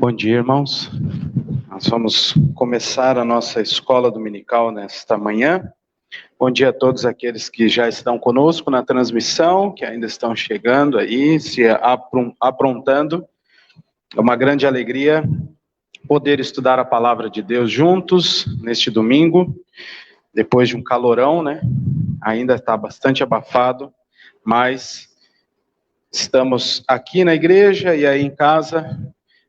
Bom dia, irmãos. Nós vamos começar a nossa escola dominical nesta manhã. Bom dia a todos aqueles que já estão conosco na transmissão, que ainda estão chegando aí, se aprontando. É uma grande alegria poder estudar a palavra de Deus juntos neste domingo, depois de um calorão, né? Ainda está bastante abafado, mas estamos aqui na igreja e aí em casa,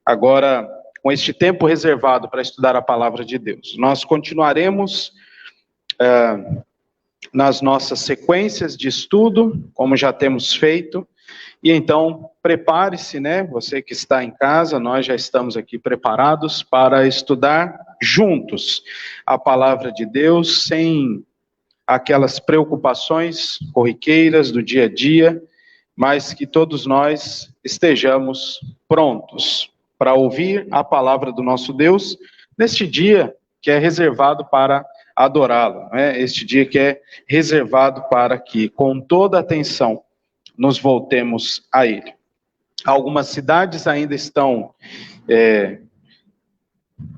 agora com este tempo reservado para estudar a palavra de Deus. Nós continuaremos nas nossas sequências de estudo, como já temos feito, e então prepare-se, né? Você que está em casa, nós já estamos aqui preparados para estudar juntos a palavra de Deus, sem aquelas preocupações corriqueiras do dia a dia, mas que todos nós estejamos prontos para ouvir a palavra do nosso Deus neste dia que é reservado para adorá-lo, né? Este dia que é reservado para que, com toda atenção, nos voltemos a Ele. Algumas cidades ainda estão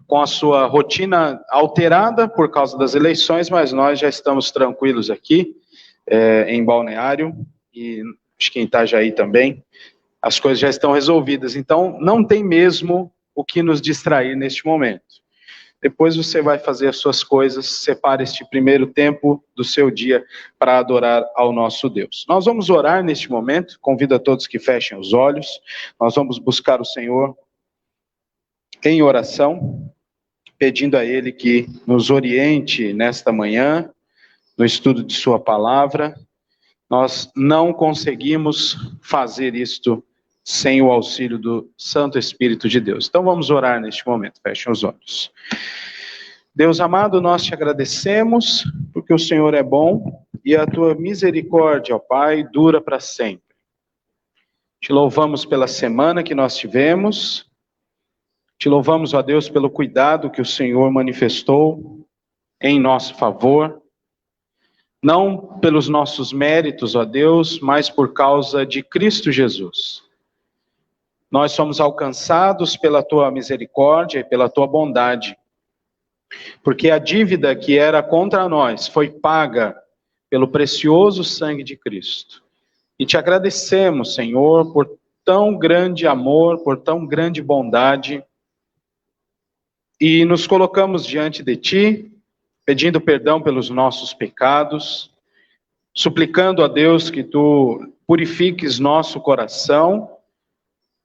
com a sua rotina alterada por causa das eleições, mas nós já estamos tranquilos aqui em Balneário e acho que em Itajaí também. As coisas já estão resolvidas, então não tem mesmo o que nos distrair neste momento. Depois você vai fazer as suas coisas, separe este primeiro tempo do seu dia para adorar ao nosso Deus. Nós vamos orar neste momento, convido a todos que fechem os olhos, nós vamos buscar o Senhor em oração, pedindo a Ele que nos oriente nesta manhã, no estudo de sua palavra. Nós não conseguimos fazer isto sem o auxílio do Santo Espírito de Deus. Então vamos orar neste momento, fechem os olhos. Deus amado, nós te agradecemos, porque o Senhor é bom, e a tua misericórdia, ó Pai, dura para sempre. Te louvamos pela semana que nós tivemos, te louvamos, ó Deus, pelo cuidado que o Senhor manifestou em nosso favor, não pelos nossos méritos, ó Deus, mas por causa de Cristo Jesus. Nós somos alcançados pela tua misericórdia e pela tua bondade, porque a dívida que era contra nós foi paga pelo precioso sangue de Cristo. E te agradecemos, Senhor, por tão grande amor, por tão grande bondade, e nos colocamos diante de ti, pedindo perdão pelos nossos pecados, suplicando a Deus que tu purifiques nosso coração,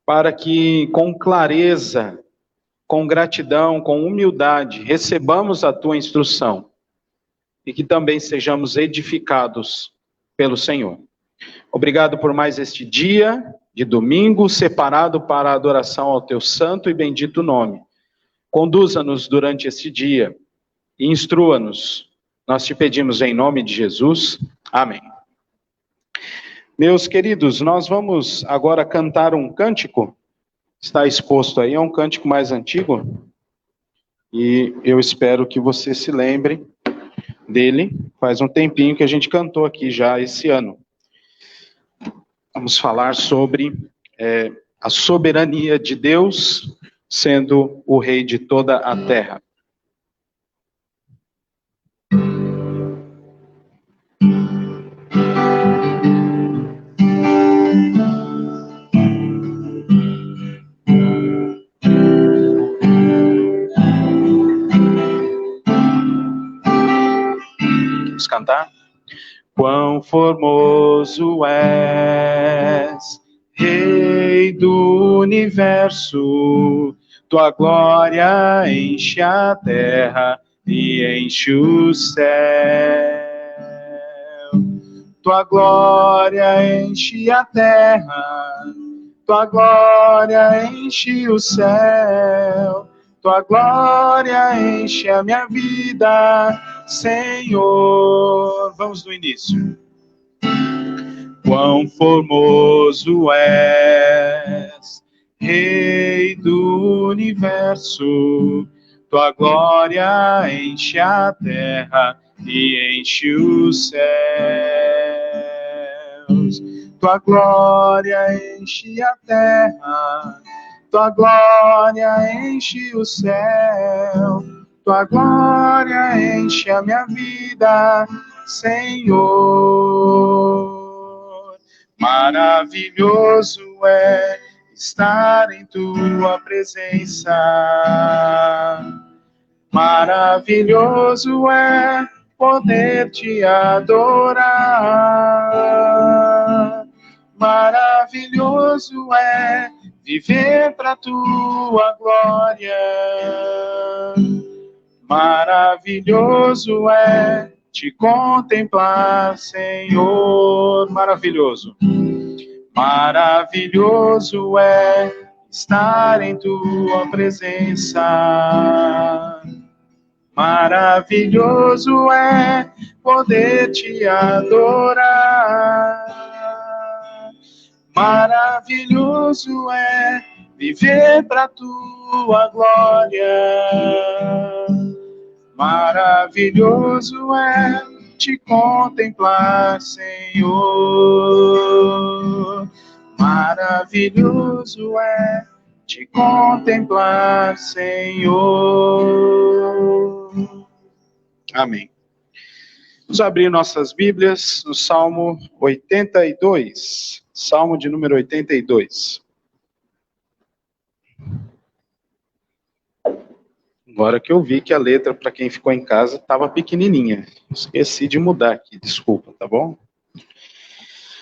para que com clareza, com gratidão, com humildade, recebamos a tua instrução e que também sejamos edificados pelo Senhor. Obrigado por mais este dia de domingo, separado para a adoração ao teu santo e bendito nome. Conduza-nos durante este dia e instrua-nos. Nós te pedimos em nome de Jesus. Amém. Meus queridos, nós vamos agora cantar um cântico. Está exposto aí, é um cântico mais antigo. E eu espero que você se lembre dele. Faz um tempinho que a gente cantou aqui já esse ano. Vamos falar sobre a soberania de Deus, sendo o rei de toda a terra. Vamos cantar? Quão formoso és, Rei do universo, tua glória enche a terra e enche o céu. Tua glória enche a terra, tua glória enche o céu. Tua glória enche a minha vida, Senhor. Vamos do início. Quão formoso és, Rei do universo, tua glória enche a terra e enche os céus. Tua glória enche a terra, tua glória enche o céu, tua glória enche a minha vida, Senhor. Maravilhoso é estar em tua presença, maravilhoso é poder te adorar, maravilhoso é viver para tua glória, maravilhoso é te contemplar, Senhor. Maravilhoso, maravilhoso é estar em tua presença, maravilhoso é poder te adorar, maravilhoso é viver para tua glória, maravilhoso é te contemplar, Senhor. Maravilhoso é te contemplar, Senhor. Amém. Vamos abrir nossas Bíblias no Salmo 82. Salmo de número 82. Agora que eu vi que a letra, para quem ficou em casa, estava pequenininha. Esqueci de mudar aqui, desculpa, tá bom?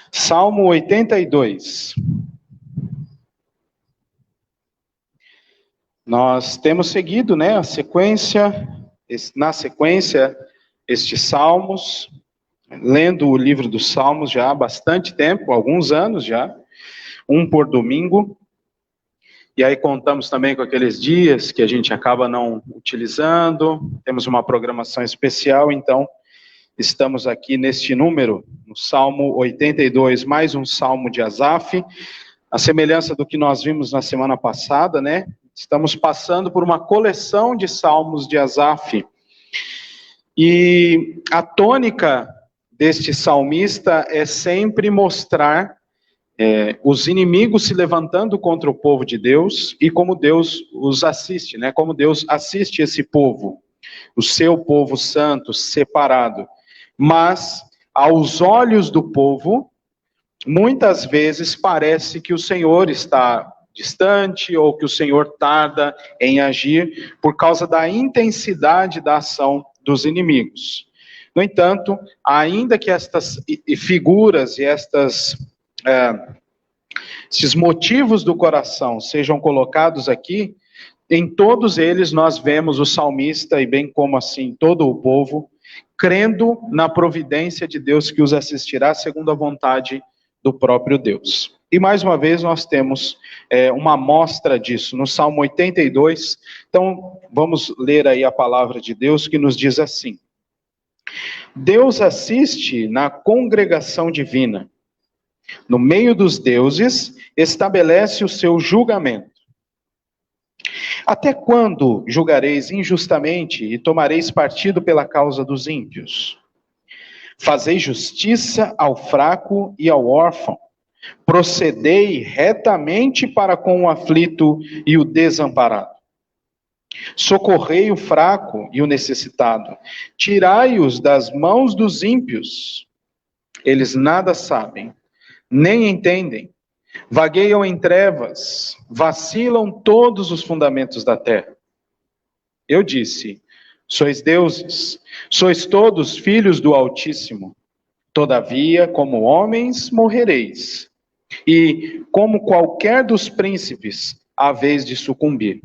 Salmo 82. Nós temos seguido, né, na sequência, estes salmos, lendo o livro dos Salmos já há bastante tempo, alguns anos já, um por domingo. E aí contamos também com aqueles dias que a gente acaba não utilizando, temos uma programação especial, então estamos aqui neste número, no Salmo 82, mais um Salmo de Asaf, a semelhança do que nós vimos na semana passada, né? Estamos passando por uma coleção de salmos de Asaf. E a tônica deste salmista é sempre mostrar os inimigos se levantando contra o povo de Deus e como Deus os assiste, né? Como Deus assiste esse povo, o seu povo santo, separado. Mas, aos olhos do povo, muitas vezes parece que o Senhor está distante ou que o Senhor tarda em agir por causa da intensidade da ação dos inimigos. No entanto, ainda que estas figuras e esses motivos do coração sejam colocados aqui, em todos eles nós vemos o salmista, e bem como assim todo o povo, crendo na providência de Deus que os assistirá segundo a vontade do próprio Deus. E mais uma vez nós temos uma amostra disso no Salmo 82. Então vamos ler aí a palavra de Deus que nos diz assim: Deus assiste na congregação divina, no meio dos deuses estabelece o seu julgamento. Até quando julgareis injustamente e tomareis partido pela causa dos ímpios? Fazei justiça ao fraco e ao órfão. Procedei retamente para com o aflito e o desamparado. Socorrei o fraco e o necessitado. Tirai-os das mãos dos ímpios. Eles nada sabem, nem entendem. Vagueiam em trevas, vacilam todos os fundamentos da terra. Eu disse: sois deuses, sois todos filhos do Altíssimo. Todavia, como homens, morrereis, e como qualquer dos príncipes, haveis de sucumbir.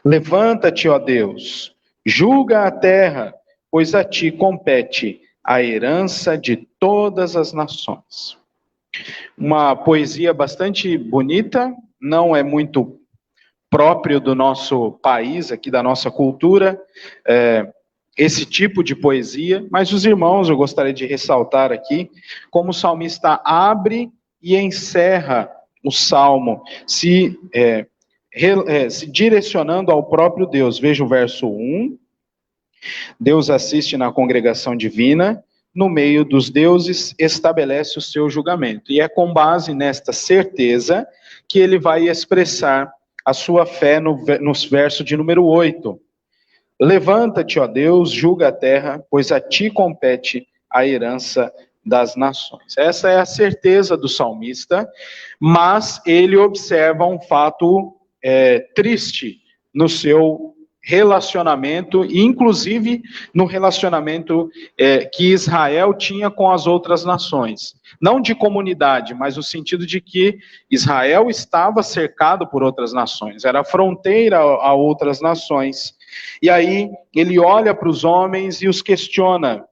Levanta-te, ó Deus, julga a terra, pois a ti compete a herança de todas as nações. Uma poesia bastante bonita, não é muito próprio do nosso país, aqui da nossa cultura, esse tipo de poesia, mas os irmãos, eu gostaria de ressaltar aqui, como o salmista abre e encerra o salmo, se direcionando ao próprio Deus. Veja o verso 1, Deus assiste na congregação divina, no meio dos deuses, estabelece o seu julgamento. E é com base nesta certeza que ele vai expressar a sua fé no verso de número 8. Levanta-te, ó Deus, julga a terra, pois a ti compete a herança das nações. Essa é a certeza do salmista, mas ele observa um fato triste no seu relacionamento, inclusive no relacionamento que Israel tinha com as outras nações. Não de comunidade, mas no sentido de que Israel estava cercado por outras nações, era fronteira a outras nações. E aí ele olha para os homens e os questiona,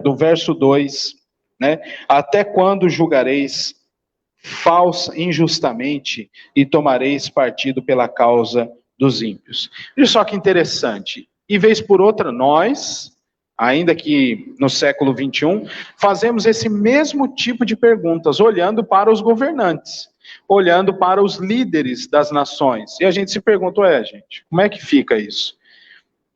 do verso 2, né? Até quando julgareis injustamente e tomareis partido pela causa dos ímpios? Olha só que interessante. E vez por outra, nós, ainda que no século 21, fazemos esse mesmo tipo de perguntas, olhando para os governantes, olhando para os líderes das nações. E a gente se pergunta, gente, como é que fica isso?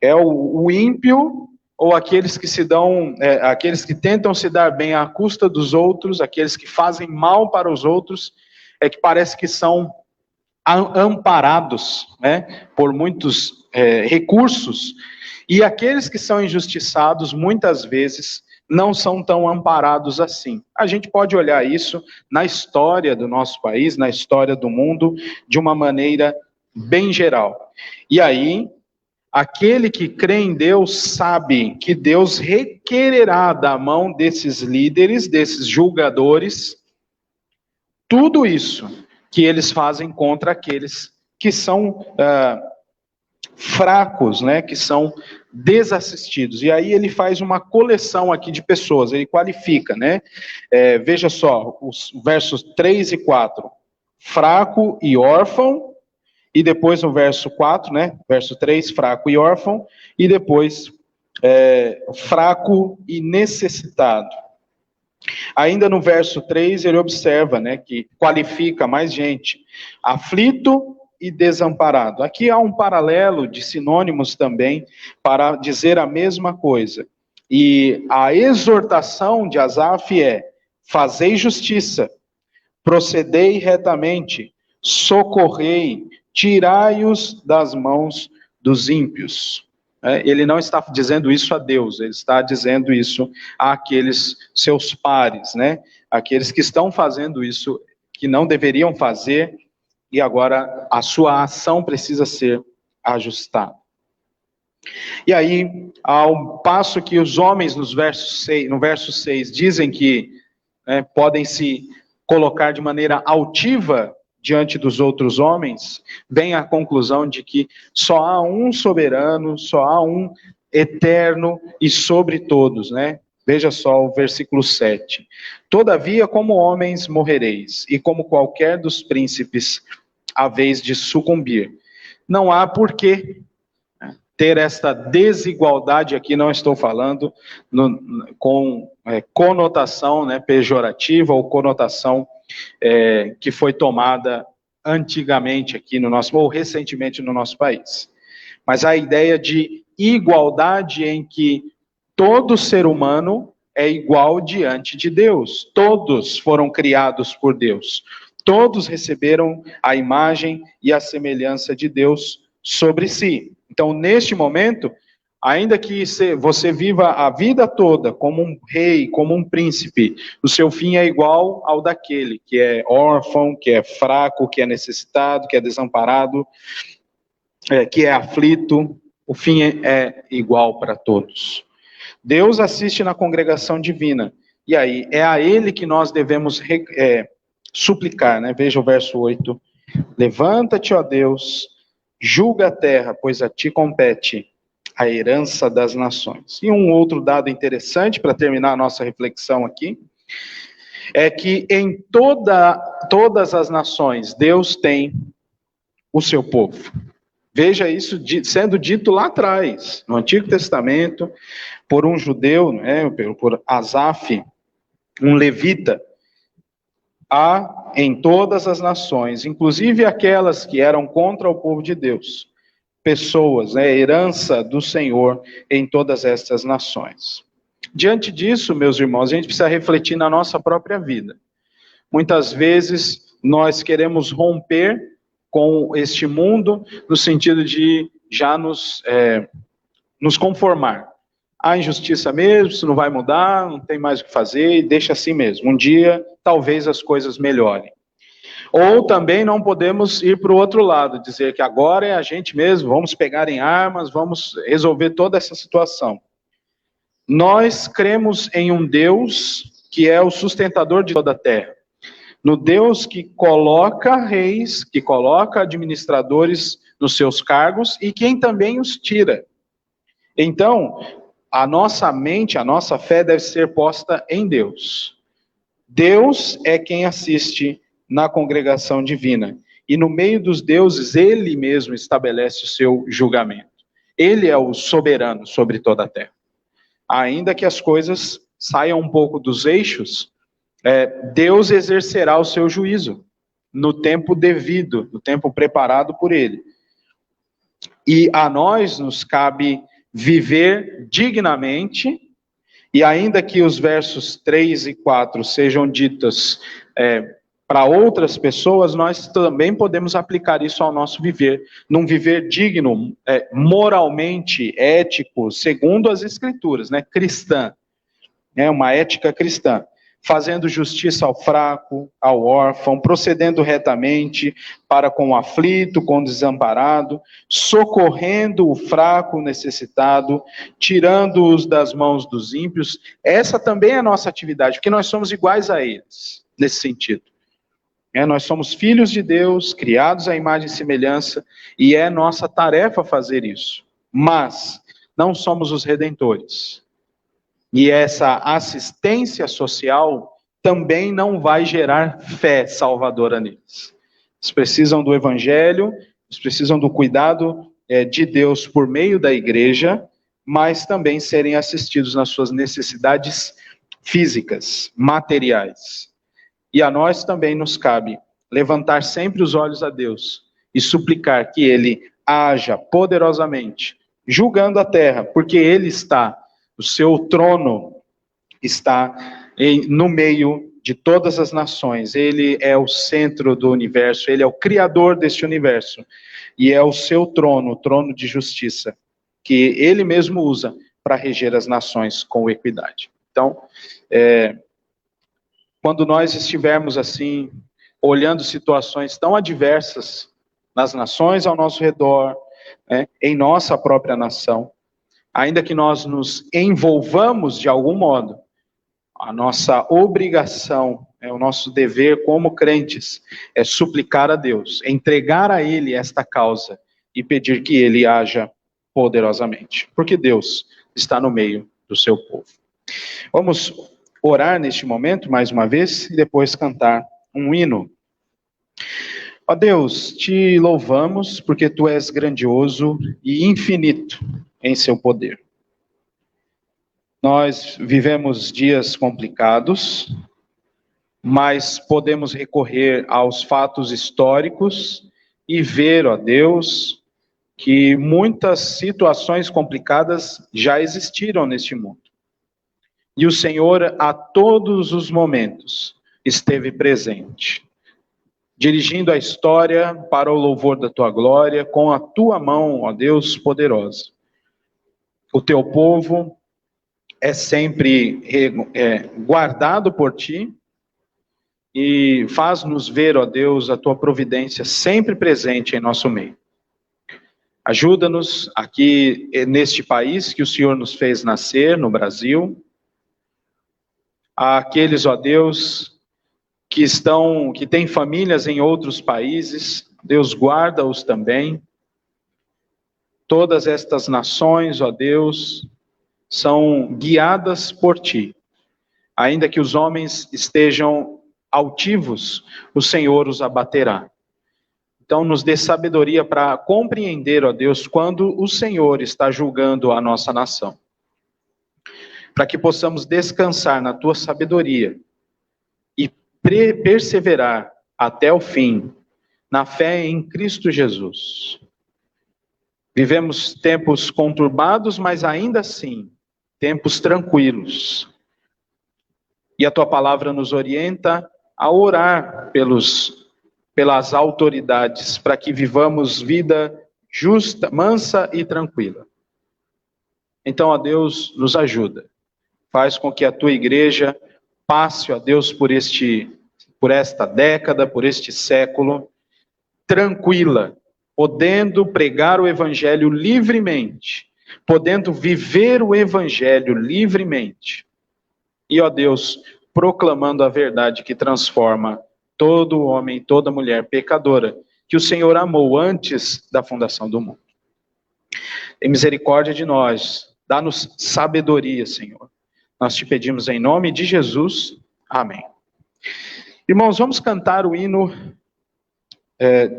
É o ímpio ou aqueles que se dão, aqueles que tentam se dar bem à custa dos outros, aqueles que fazem mal para os outros, que parece que são amparados, né, por muitos recursos, e aqueles que são injustiçados, muitas vezes, não são tão amparados assim. A gente pode olhar isso na história do nosso país, na história do mundo, de uma maneira bem geral. E aí, aquele que crê em Deus sabe que Deus requererá da mão desses líderes, desses julgadores, tudo isso que eles fazem contra aqueles que são fracos, né, que são desassistidos. E aí ele faz uma coleção aqui de pessoas, ele qualifica, né? Veja só, os versos 3 e 4. Fraco e órfão, e depois no verso 4, né? Verso 3, fraco e órfão, e depois fraco e necessitado. Ainda no verso 3, ele observa, né, que qualifica mais gente, aflito e desamparado. Aqui há um paralelo de sinônimos também para dizer a mesma coisa. E a exortação de Asaf é: fazei justiça, procedei retamente, socorrei, tirai-os das mãos dos ímpios. Ele não está dizendo isso a Deus, ele está dizendo isso àqueles seus pares, né? Aqueles que estão fazendo isso, que não deveriam fazer, e agora a sua ação precisa ser ajustada. E aí, ao passo que os homens no verso 6 dizem que podem se colocar de maneira altiva diante dos outros homens, vem a conclusão de que só há um soberano, só há um eterno e sobre todos, né? Veja só o versículo 7. Todavia, como homens morrereis, e como qualquer dos príncipes, haveis de sucumbir. Não há porquê ter esta desigualdade aqui, não estou falando com conotação, né, pejorativa ou conotação que foi tomada antigamente aqui no nosso, ou recentemente no nosso país. Mas a ideia de igualdade em que todo ser humano é igual diante de Deus. Todos foram criados por Deus. Todos receberam a imagem e a semelhança de Deus sobre si. Então, neste momento, ainda que você viva a vida toda como um rei, como um príncipe, o seu fim é igual ao daquele que é órfão, que é fraco, que é necessitado, que é desamparado, que é aflito. O fim é igual para todos. Deus assiste na congregação divina, e aí é a Ele que nós devemos suplicar, né? Veja o verso 8. Levanta-te, ó Deus, julga a terra, pois a ti compete a herança das nações. E um outro dado interessante, para terminar a nossa reflexão aqui, é que em todas as nações, Deus tem o seu povo. Veja isso sendo dito lá atrás, no Antigo Testamento, por um judeu, né, por Asaf, um levita. Há em todas as nações, inclusive aquelas que eram contra o povo de Deus, pessoas, herança do Senhor em todas estas nações. Diante disso, meus irmãos, a gente precisa refletir na nossa própria vida. Muitas vezes nós queremos romper com este mundo no sentido de já nos conformar. Há injustiça mesmo, isso não vai mudar, não tem mais o que fazer, e deixa assim mesmo. Um dia, talvez as coisas melhorem. Ou também não podemos ir para o outro lado, dizer que agora é a gente mesmo, vamos pegar em armas, vamos resolver toda essa situação. Nós cremos em um Deus que é o sustentador de toda a terra. No Deus que coloca reis, que coloca administradores nos seus cargos e quem também os tira. Então, a nossa mente, a nossa fé deve ser posta em Deus. Deus é quem assiste na congregação divina. E no meio dos deuses, Ele mesmo estabelece o seu julgamento. Ele é o soberano sobre toda a terra. Ainda que as coisas saiam um pouco dos eixos, Deus exercerá o seu juízo no tempo devido, no tempo preparado por Ele. E a nós nos cabe viver dignamente, e ainda que os versos 3 e 4 sejam ditos para outras pessoas, nós também podemos aplicar isso ao nosso viver, num viver digno, moralmente ético, segundo as Escrituras, né, cristã, uma ética cristã, fazendo justiça ao fraco, ao órfão, procedendo retamente para com o aflito, com o desamparado, socorrendo o fraco, o necessitado, tirando-os das mãos dos ímpios. Essa também é a nossa atividade, porque nós somos iguais a eles, nesse sentido. Nós somos filhos de Deus, criados à imagem e semelhança, e é nossa tarefa fazer isso. Mas não somos os redentores. E essa assistência social também não vai gerar fé salvadora neles. Eles precisam do evangelho, eles precisam do cuidado de Deus por meio da igreja, mas também serem assistidos nas suas necessidades físicas, materiais. E a nós também nos cabe levantar sempre os olhos a Deus e suplicar que Ele haja poderosamente, julgando a terra, porque Ele está, o seu trono está no meio de todas as nações. Ele é o centro do universo, Ele é o criador deste universo. E é o seu trono, o trono de justiça, que Ele mesmo usa para reger as nações com equidade. Então, quando nós estivermos assim, olhando situações tão adversas nas nações ao nosso redor, em nossa própria nação, ainda que nós nos envolvamos de algum modo, a nossa obrigação, o nosso dever como crentes, é suplicar a Deus, entregar a Ele esta causa e pedir que Ele haja poderosamente, porque Deus está no meio do seu povo. Vamos orar neste momento, mais uma vez, e depois cantar um hino. Ó Deus, te louvamos porque tu és grandioso e infinito em seu poder. Nós vivemos dias complicados, mas podemos recorrer aos fatos históricos e ver, ó Deus, que muitas situações complicadas já existiram neste mundo. E o Senhor, a todos os momentos, esteve presente, dirigindo a história para o louvor da tua glória, com a tua mão, ó Deus, poderosa. O teu povo é sempre guardado por ti, e faz-nos ver, ó Deus, a tua providência sempre presente em nosso meio. Ajuda-nos aqui neste país que o Senhor nos fez nascer, no Brasil, àqueles, ó Deus, que têm famílias em outros países, Deus guarda-os também. Todas estas nações, ó Deus, são guiadas por ti. Ainda que os homens estejam altivos, o Senhor os abaterá. Então nos dê sabedoria para compreender, ó Deus, quando o Senhor está julgando a nossa nação. Para que possamos descansar na tua sabedoria e perseverar até o fim, na fé em Cristo Jesus. Vivemos tempos conturbados, mas ainda assim, tempos tranquilos. E a tua palavra nos orienta a orar pelas autoridades, para que vivamos vida justa, mansa e tranquila. Então, ó Deus, nos ajuda. Faz com que a tua igreja passe, ó Deus, por esta década, por este século, tranquila, podendo pregar o evangelho livremente, podendo viver o evangelho livremente. E, ó Deus, proclamando a verdade que transforma todo homem, toda mulher pecadora, que o Senhor amou antes da fundação do mundo. Tem misericórdia de nós, dá-nos sabedoria, Senhor. Nós te pedimos em nome de Jesus. Amém. Irmãos, vamos cantar o hino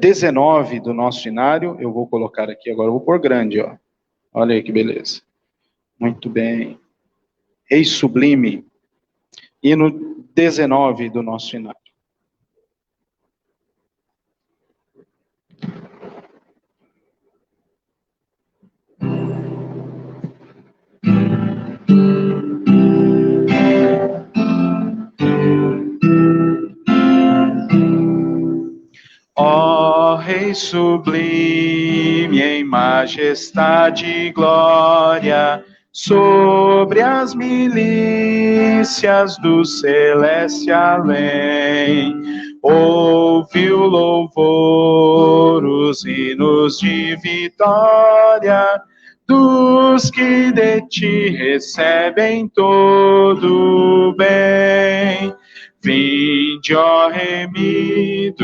19 do nosso inário. Eu vou colocar aqui agora, eu vou pôr grande, ó. Olha aí que beleza. Muito bem. Rei sublime. Hino 19 do nosso inário. Ó Rei sublime em majestade e glória, sobre as milícias do celeste além, ouve o louvor, os hinos de vitória, dos que de ti recebem todo o bem. Vinde, ó remidos,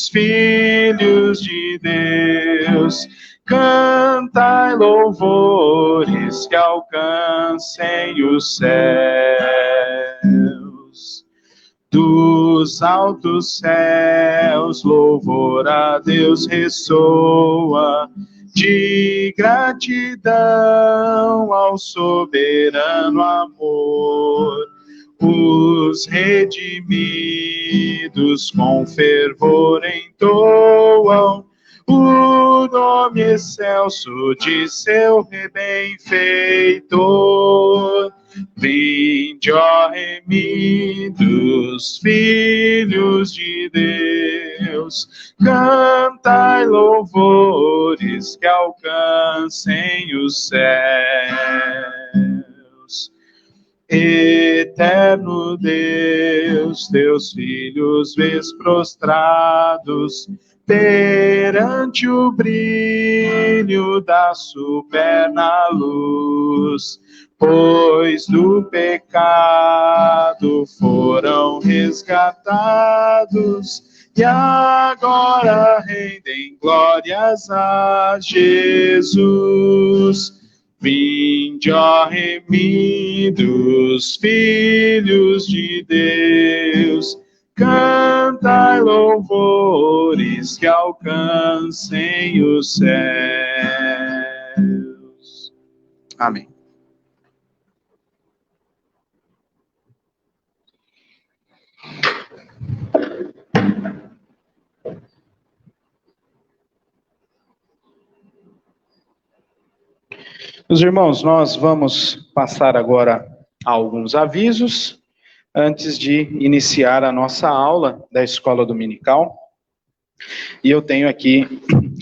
filhos de Deus, cantai louvores que alcancem os céus. Dos altos céus, louvor a Deus ressoa, de gratidão ao soberano amor. Os redimidos com fervor entoam o nome excelso de seu benfeitor. Vinde, ó remidos, filhos de Deus, cantai louvores que alcancem os céus. Eterno Deus, teus filhos vês prostrados perante o brilho da superna luz, pois do pecado foram resgatados e agora rendem glórias a Jesus. Vinde, ó remidos, filhos de Deus, cantai louvores que alcancem os céus. Amém. Meus irmãos, nós vamos passar agora a alguns avisos antes de iniciar a nossa aula da escola dominical. E eu tenho aqui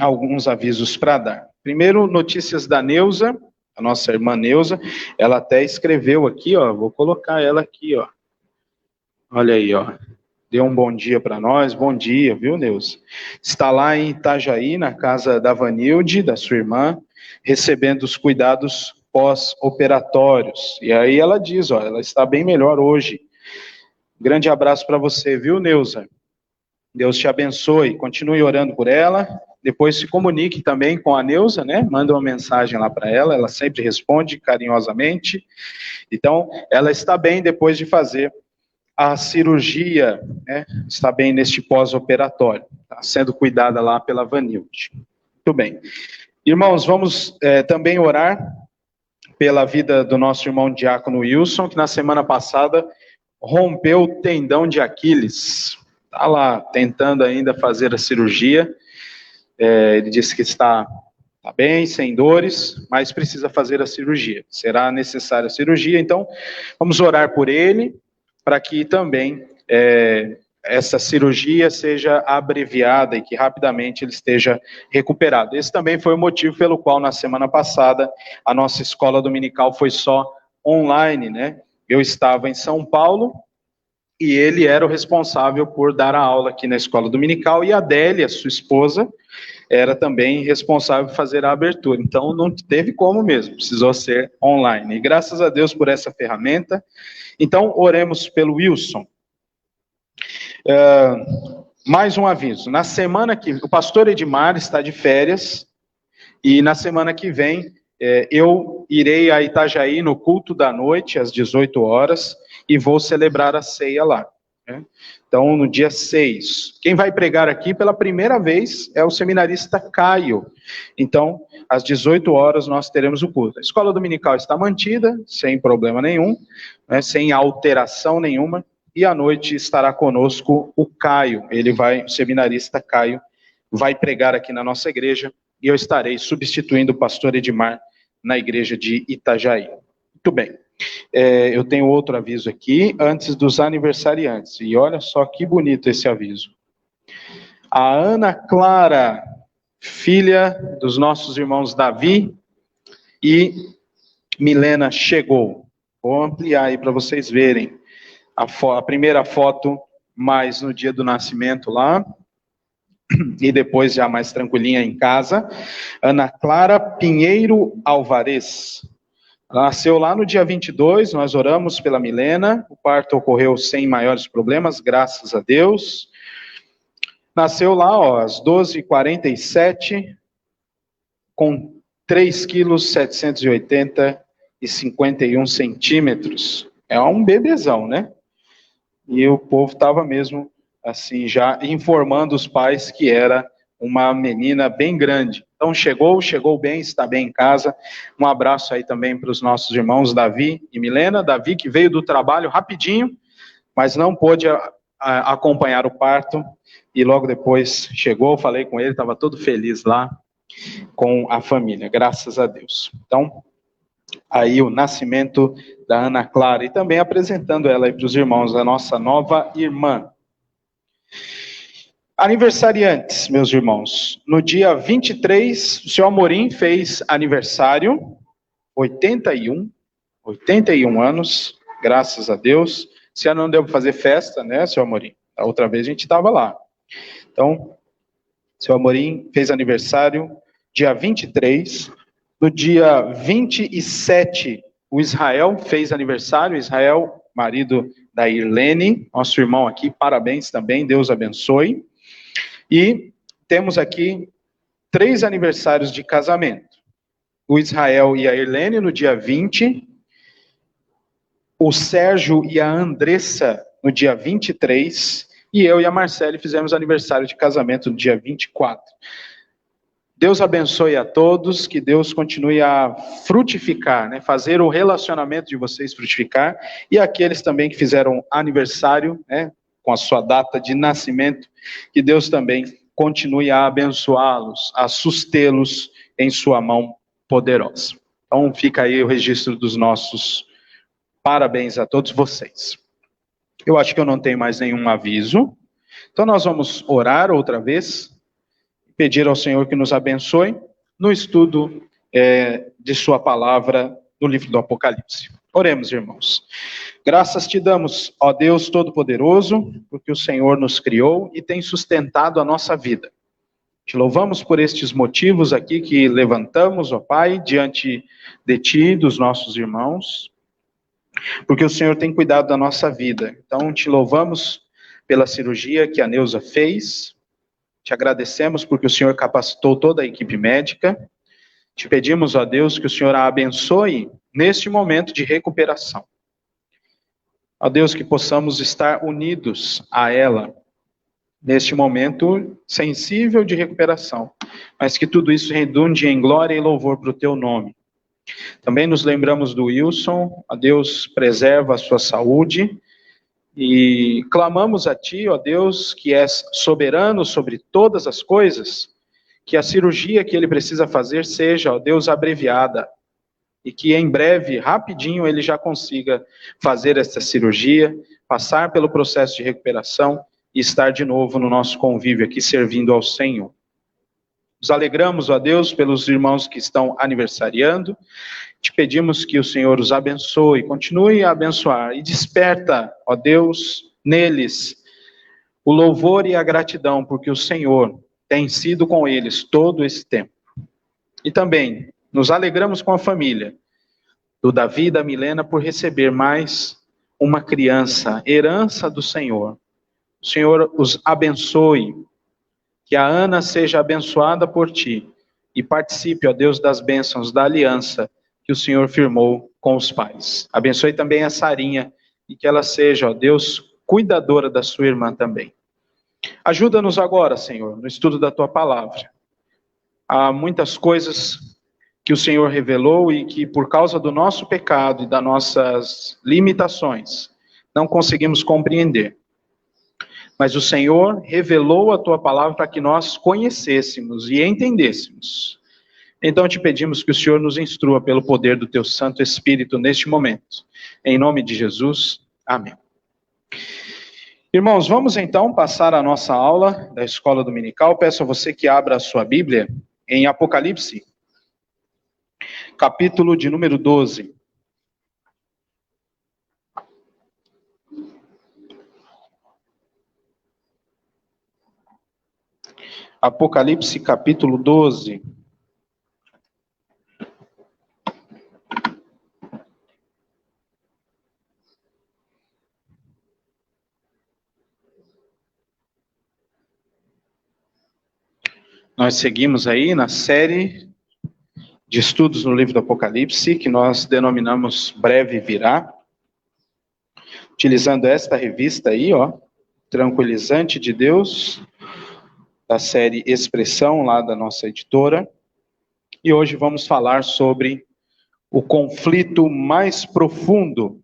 alguns avisos para dar. Primeiro, notícias da Neuza, a nossa irmã Neuza. Ela até escreveu aqui, ó, vou colocar ela aqui, ó. Olha aí, ó. Deu um bom dia para nós. Bom dia, viu, Neuza? Está lá em Itajaí, na casa da Vanilde, da sua irmã, recebendo os cuidados pós-operatórios. E aí ela diz, ó, ela está bem melhor hoje. Grande abraço para você, viu, Neuza? Deus te abençoe. Continue orando por ela. Depois se comunique também com a Neuza, né? Manda uma mensagem lá para ela. Ela sempre responde carinhosamente. Então, ela está bem depois de fazer a cirurgia, né? Está bem neste pós-operatório. Está sendo cuidada lá pela Vanilde. Muito bem. Irmãos, vamos também orar pela vida do nosso irmão diácono Wilson, que na semana passada rompeu o tendão de Aquiles. Está lá tentando ainda fazer a cirurgia. Ele disse que está Está bem, sem dores, mas precisa fazer a cirurgia. Será necessária a cirurgia, então vamos orar por ele, para que também essa cirurgia seja abreviada e que rapidamente ele esteja recuperado. Esse também foi o motivo pelo qual na semana passada a nossa escola dominical foi só online, né? Eu estava em São Paulo e ele era o responsável por dar a aula aqui na escola dominical, e a Adélia, sua esposa, era também responsável por fazer a abertura. Então não teve como mesmo, precisou ser online. E graças a Deus por essa ferramenta. Então oremos pelo Wilson. Mais um aviso. Na semana que o pastor Edmar está de férias, e na semana que vem eu irei a Itajaí no culto da noite, às 18 horas, e vou celebrar a ceia lá. Né? Então, no dia 6. Quem vai pregar aqui pela primeira vez é o seminarista Caio. Então, às 18 horas nós teremos o culto. A escola dominical está mantida, sem problema nenhum, né, sem alteração nenhuma, e à noite estará conosco o Caio. O seminarista Caio, vai pregar aqui na nossa igreja, e eu estarei substituindo o pastor Edmar na igreja de Itajaí. Muito bem. Eu tenho outro aviso aqui, antes dos aniversariantes. E olha só que bonito esse aviso. A Ana Clara, filha dos nossos irmãos Davi e Milena, chegou. Vou ampliar aí para vocês verem. A primeira foto, mais no dia do nascimento lá. E depois já mais tranquilinha em casa. Ana Clara Pinheiro Alvarez. Nasceu lá no dia 22, nós oramos pela Milena, o parto ocorreu sem maiores problemas, graças a Deus. Nasceu lá, às 12h47, com 3 quilos 780 e 51 centímetros. É um bebezão, né? E o povo estava mesmo, assim, já informando os pais que era uma menina bem grande. Então chegou bem, está bem em casa. Um abraço aí também para os nossos irmãos Davi e Milena. Davi que veio do trabalho rapidinho, mas não pôde acompanhar o parto, e logo depois chegou, falei com ele, estava todo feliz lá com a família, graças a Deus. Então, aí o nascimento da Ana Clara, e também apresentando ela aí para os irmãos, a nossa nova irmã. Aniversariantes, meus irmãos. No dia 23, o senhor Amorim fez aniversário, 81 anos, graças a Deus. Esse ano não deu para fazer festa, né, senhor Amorim? A outra vez a gente estava lá. Então, o senhor Amorim fez aniversário dia 23. No dia 27, o Israel fez aniversário. Israel, marido da Irlene, nosso irmão aqui, parabéns também, Deus abençoe. E temos aqui 3 aniversários de casamento. O Israel e a Irlene no dia 20, o Sérgio e a Andressa no dia 23, e eu e a Marcele fizemos aniversário de casamento no dia 24. Deus abençoe a todos, que Deus continue a frutificar, né, fazer o relacionamento de vocês frutificar, e aqueles também que fizeram aniversário, né, com a sua data de nascimento, que Deus também continue a abençoá-los, a sustê-los em sua mão poderosa. Então fica aí o registro dos nossos parabéns a todos vocês. Eu acho que eu não tenho mais nenhum aviso, então nós vamos orar outra vez, pedir ao Senhor que nos abençoe no estudo de sua palavra no livro do Apocalipse. Oremos, irmãos. Graças te damos, ó Deus Todo-Poderoso, porque o Senhor nos criou e tem sustentado a nossa vida. Te louvamos por estes motivos aqui que levantamos, ó Pai, diante de ti, dos nossos irmãos, porque o Senhor tem cuidado da nossa vida. Então, te louvamos pela cirurgia que a Neuza fez, te agradecemos porque o Senhor capacitou toda a equipe médica, te pedimos, ó Deus, que o Senhor a abençoe neste momento de recuperação. Ó Deus, que possamos estar unidos a ela, neste momento sensível de recuperação, mas que tudo isso redunde em glória e louvor para o teu nome. Também nos lembramos do Wilson, ó Deus, preserva a sua saúde, e clamamos a ti, ó Deus, que és soberano sobre todas as coisas, que a cirurgia que ele precisa fazer seja, ó Deus, abreviada, e que em breve, rapidinho, ele já consiga fazer essa cirurgia, passar pelo processo de recuperação e estar de novo no nosso convívio aqui, servindo ao Senhor. Nos alegramos, ó Deus, pelos irmãos que estão aniversariando. Te pedimos que o Senhor os abençoe, continue a abençoar e desperta, ó Deus, neles o louvor e a gratidão, porque o Senhor tem sido com eles todo esse tempo. E também nos alegramos com a família do Davi e da Milena por receber mais uma criança, herança do Senhor. O Senhor os abençoe, que a Ana seja abençoada por ti e participe, ó Deus, das bênçãos da aliança que o Senhor firmou com os pais. Abençoe também a Sarinha e que ela seja, ó Deus, cuidadora da sua irmã também. Ajuda-nos agora, Senhor, no estudo da tua palavra. Há muitas coisas que o Senhor revelou e que por causa do nosso pecado e das nossas limitações não conseguimos compreender. Mas o Senhor revelou a tua palavra para que nós conhecêssemos e entendêssemos. Então te pedimos que o Senhor nos instrua pelo poder do teu Santo Espírito neste momento. Em nome de Jesus, amém. Irmãos, vamos então passar a nossa aula da Escola Dominical. Peço a você que abra a sua Bíblia em Apocalipse, capítulo de número 12. Apocalipse, capítulo 12. Nós seguimos aí na série de estudos no livro do Apocalipse, que nós denominamos Breve Virá, utilizando esta revista aí, ó, Tranquilizante de Deus, da série Expressão, lá da nossa editora. E hoje vamos falar sobre o conflito mais profundo.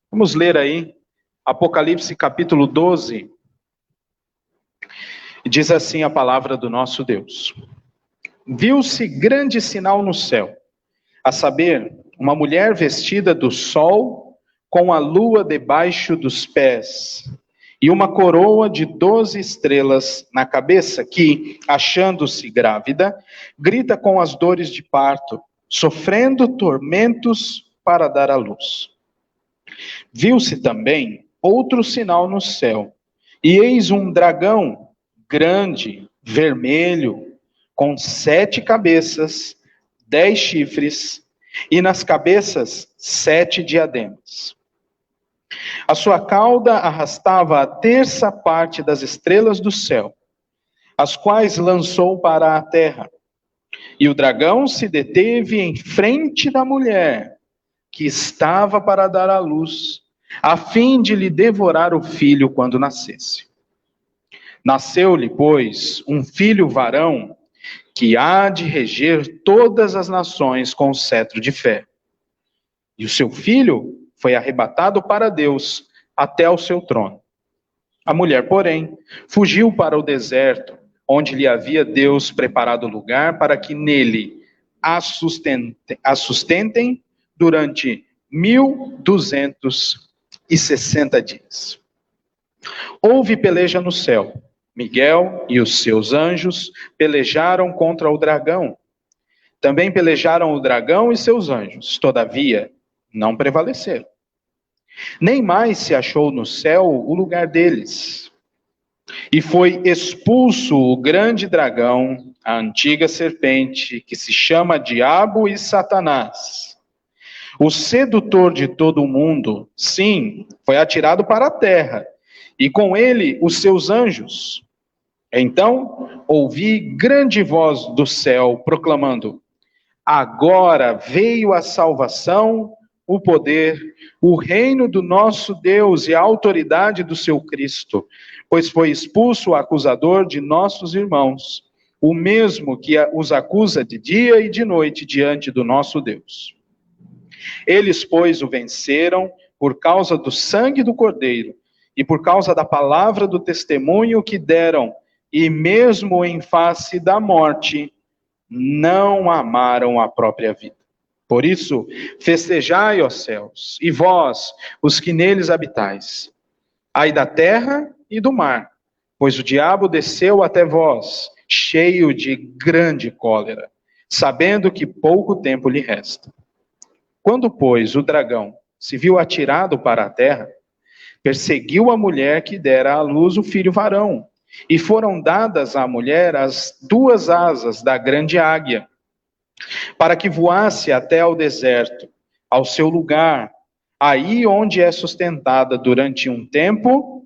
Vamos ler aí Apocalipse capítulo 12. E diz assim a palavra do nosso Deus. Viu-se grande sinal no céu, a saber, uma mulher vestida do sol, com a lua debaixo dos pés, e uma coroa de 12 estrelas na cabeça, que, achando-se grávida, grita com as dores de parto, sofrendo tormentos para dar à luz. Viu-se também outro sinal no céu, e eis um dragão grande, vermelho, com 7 cabeças, 10 chifres, e nas cabeças 7 diademas. A sua cauda arrastava a terça parte das estrelas do céu, as quais lançou para a terra. E o dragão se deteve em frente da mulher, que estava para dar à luz, a fim de lhe devorar o filho quando nascesse. Nasceu-lhe, pois, um filho varão, que há de reger todas as nações com o cetro de ferro. E o seu filho foi arrebatado para Deus até ao seu trono. A mulher, porém, fugiu para o deserto, onde lhe havia Deus preparado lugar para que nele a sustentem durante 1260 dias. Houve peleja no céu. Miguel e os seus anjos pelejaram contra o dragão. Também pelejaram o dragão e seus anjos. Todavia, não prevaleceram. Nem mais se achou no céu o lugar deles. E foi expulso o grande dragão, a antiga serpente, que se chama Diabo e Satanás. O sedutor de todo o mundo, sim, foi atirado para a terra, e com ele os seus anjos. Então ouvi grande voz do céu proclamando: agora veio a salvação, o poder, o reino do nosso Deus e a autoridade do seu Cristo, pois foi expulso o acusador de nossos irmãos, o mesmo que os acusa de dia e de noite diante do nosso Deus. Eles, pois, o venceram por causa do sangue do Cordeiro e por causa da palavra do testemunho que deram e mesmo em face da morte, não amaram a própria vida. Por isso, festejai, ó céus, e vós, os que neles habitais. Ai da terra e do mar, pois o diabo desceu até vós, cheio de grande cólera, sabendo que pouco tempo lhe resta. Quando, pois, o dragão se viu atirado para a terra, perseguiu a mulher que dera à luz o filho varão, e foram dadas à mulher as 2 asas da grande águia, para que voasse até ao deserto, ao seu lugar, aí onde é sustentada durante um tempo,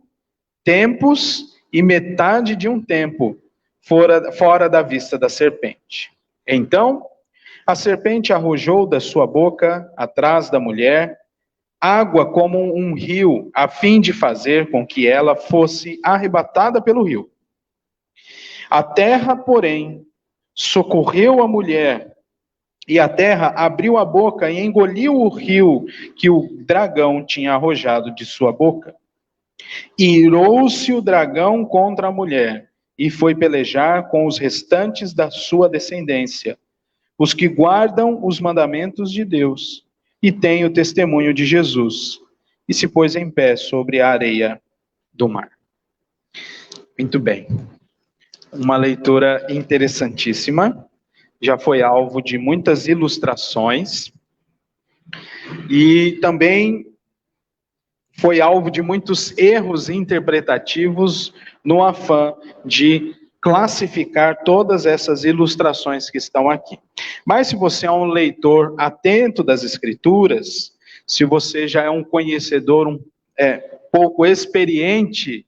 tempos e metade de um tempo, fora da vista da serpente. Então, a serpente arrojou da sua boca, atrás da mulher, água como um rio, a fim de fazer com que ela fosse arrebatada pelo rio. A terra, porém, socorreu a mulher, e a terra abriu a boca e engoliu o rio que o dragão tinha arrojado de sua boca. Irou-se o dragão contra a mulher, e foi pelejar com os restantes da sua descendência, os que guardam os mandamentos de Deus, e têm o testemunho de Jesus, e se pôs em pé sobre a areia do mar. Muito bem. Uma leitura interessantíssima. Já foi alvo de muitas ilustrações e também foi alvo de muitos erros interpretativos no afã de classificar todas essas ilustrações que estão aqui. Mas se você é um leitor atento das Escrituras, se você já é um conhecedor um pouco experiente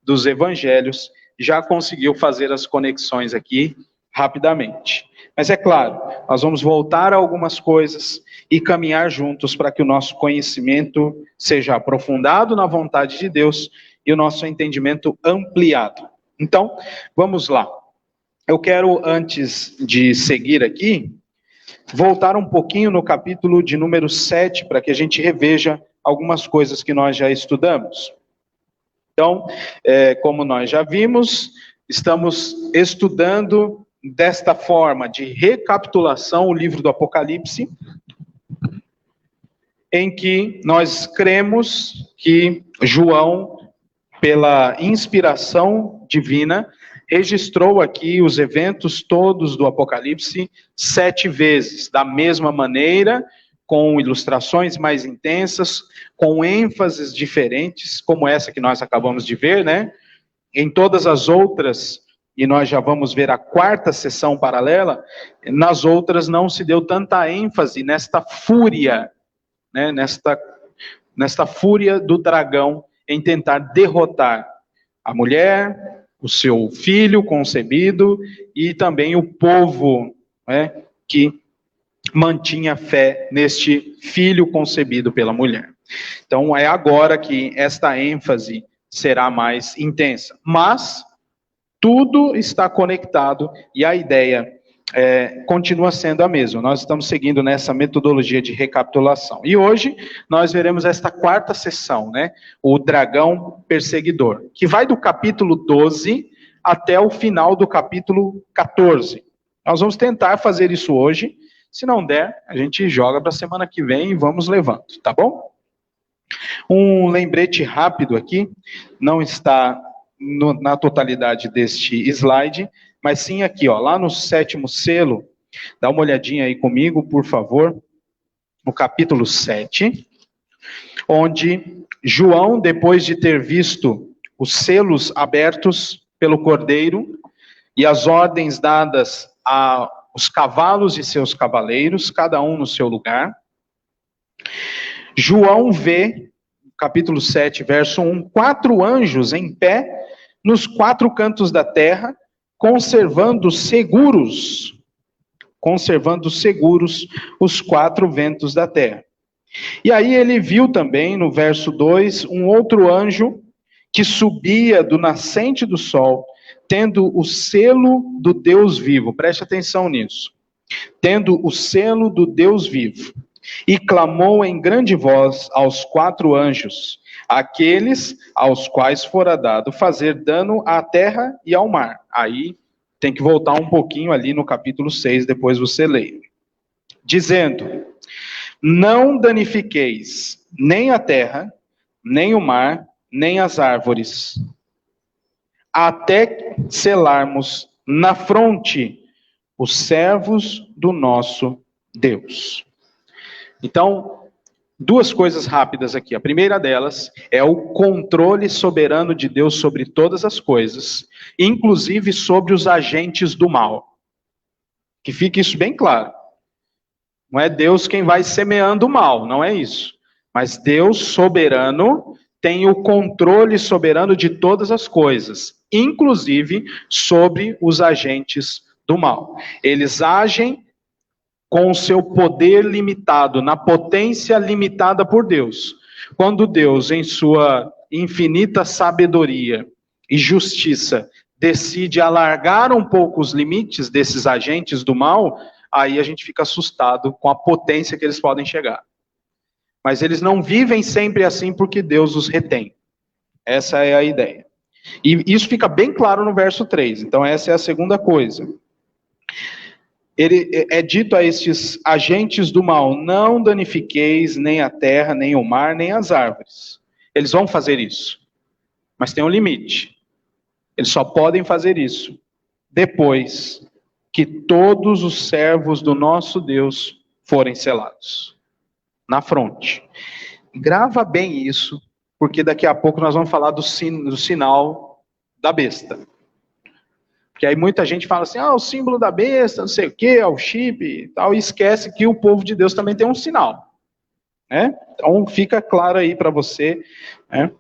dos Evangelhos, já conseguiu fazer as conexões aqui rapidamente. Mas é claro, nós vamos voltar a algumas coisas e caminhar juntos para que o nosso conhecimento seja aprofundado na vontade de Deus e o nosso entendimento ampliado. Então, vamos lá. Eu quero, antes de seguir aqui, voltar um pouquinho no capítulo de número 7, para que a gente reveja algumas coisas que nós já estudamos. Então, como nós já vimos, estamos estudando desta forma de recapitulação o livro do Apocalipse, em que nós cremos que João, pela inspiração divina, registrou aqui os eventos todos do Apocalipse 7 vezes, da mesma maneira, com ilustrações mais intensas, com ênfases diferentes, como essa que nós acabamos de ver, né? Em todas as outras, e nós já vamos ver a 4ª sessão paralela, nas outras não se deu tanta ênfase nesta fúria, né? Nesta fúria do dragão em tentar derrotar a mulher, o seu filho concebido e também o povo, né, que mantinha fé neste filho concebido pela mulher. Então é agora que esta ênfase será mais intensa. Mas tudo está conectado e a ideia continua sendo a mesma. Nós estamos seguindo nessa metodologia de recapitulação. E hoje nós veremos esta 4ª sessão, né? O dragão perseguidor, que vai do capítulo 12 até o final do capítulo 14. Nós vamos tentar fazer isso hoje. Se não der, a gente joga para a semana que vem e vamos levando, tá bom? Um lembrete rápido aqui, não está na totalidade deste slide, mas sim aqui, ó, lá no 7º selo, dá uma olhadinha aí comigo, por favor, no capítulo 7, onde João, depois de ter visto os selos abertos pelo Cordeiro e as ordens dadas aos cavalos e seus cavaleiros, cada um no seu lugar, João vê, capítulo 7, verso 1, 4 anjos em pé nos 4 cantos da terra, conservando seguros os 4 ventos da terra. E aí ele viu também, no verso 2, um outro anjo que subia do nascente do sol, tendo o selo do Deus vivo. Preste atenção nisso. Tendo o selo do Deus vivo. E clamou em grande voz aos 4 anjos, aqueles aos quais fora dado fazer dano à terra e ao mar. Aí tem que voltar um pouquinho ali no capítulo 6, depois você lê. Dizendo, não danifiqueis nem a terra, nem o mar, nem as árvores, até selarmos na fronte os servos do nosso Deus. Então, duas coisas rápidas aqui. A primeira delas é o controle soberano de Deus sobre todas as coisas, inclusive sobre os agentes do mal. Que fique isso bem claro. Não é Deus quem vai semeando o mal, não é isso. Mas Deus soberano tem o controle soberano de todas as coisas, inclusive sobre os agentes do mal. Eles agem com o seu poder limitado, na potência limitada por Deus. Quando Deus, em sua infinita sabedoria e justiça, decide alargar um pouco os limites desses agentes do mal, aí a gente fica assustado com a potência que eles podem chegar. Mas eles não vivem sempre assim porque Deus os retém. Essa é a ideia. E isso fica bem claro no verso 3. Então essa é a segunda coisa. Ele é dito a estes agentes do mal, não danifiqueis nem a terra, nem o mar, nem as árvores. Eles vão fazer isso. Mas tem um limite. Eles só podem fazer isso depois que todos os servos do nosso Deus forem selados. Na fronte. Grava bem isso, porque daqui a pouco nós vamos falar do sinal da besta. Porque aí muita gente fala assim, o símbolo da besta, não sei o quê, o chip e tal, e esquece que o povo de Deus também tem um sinal. Né? Então fica claro aí para você. Né?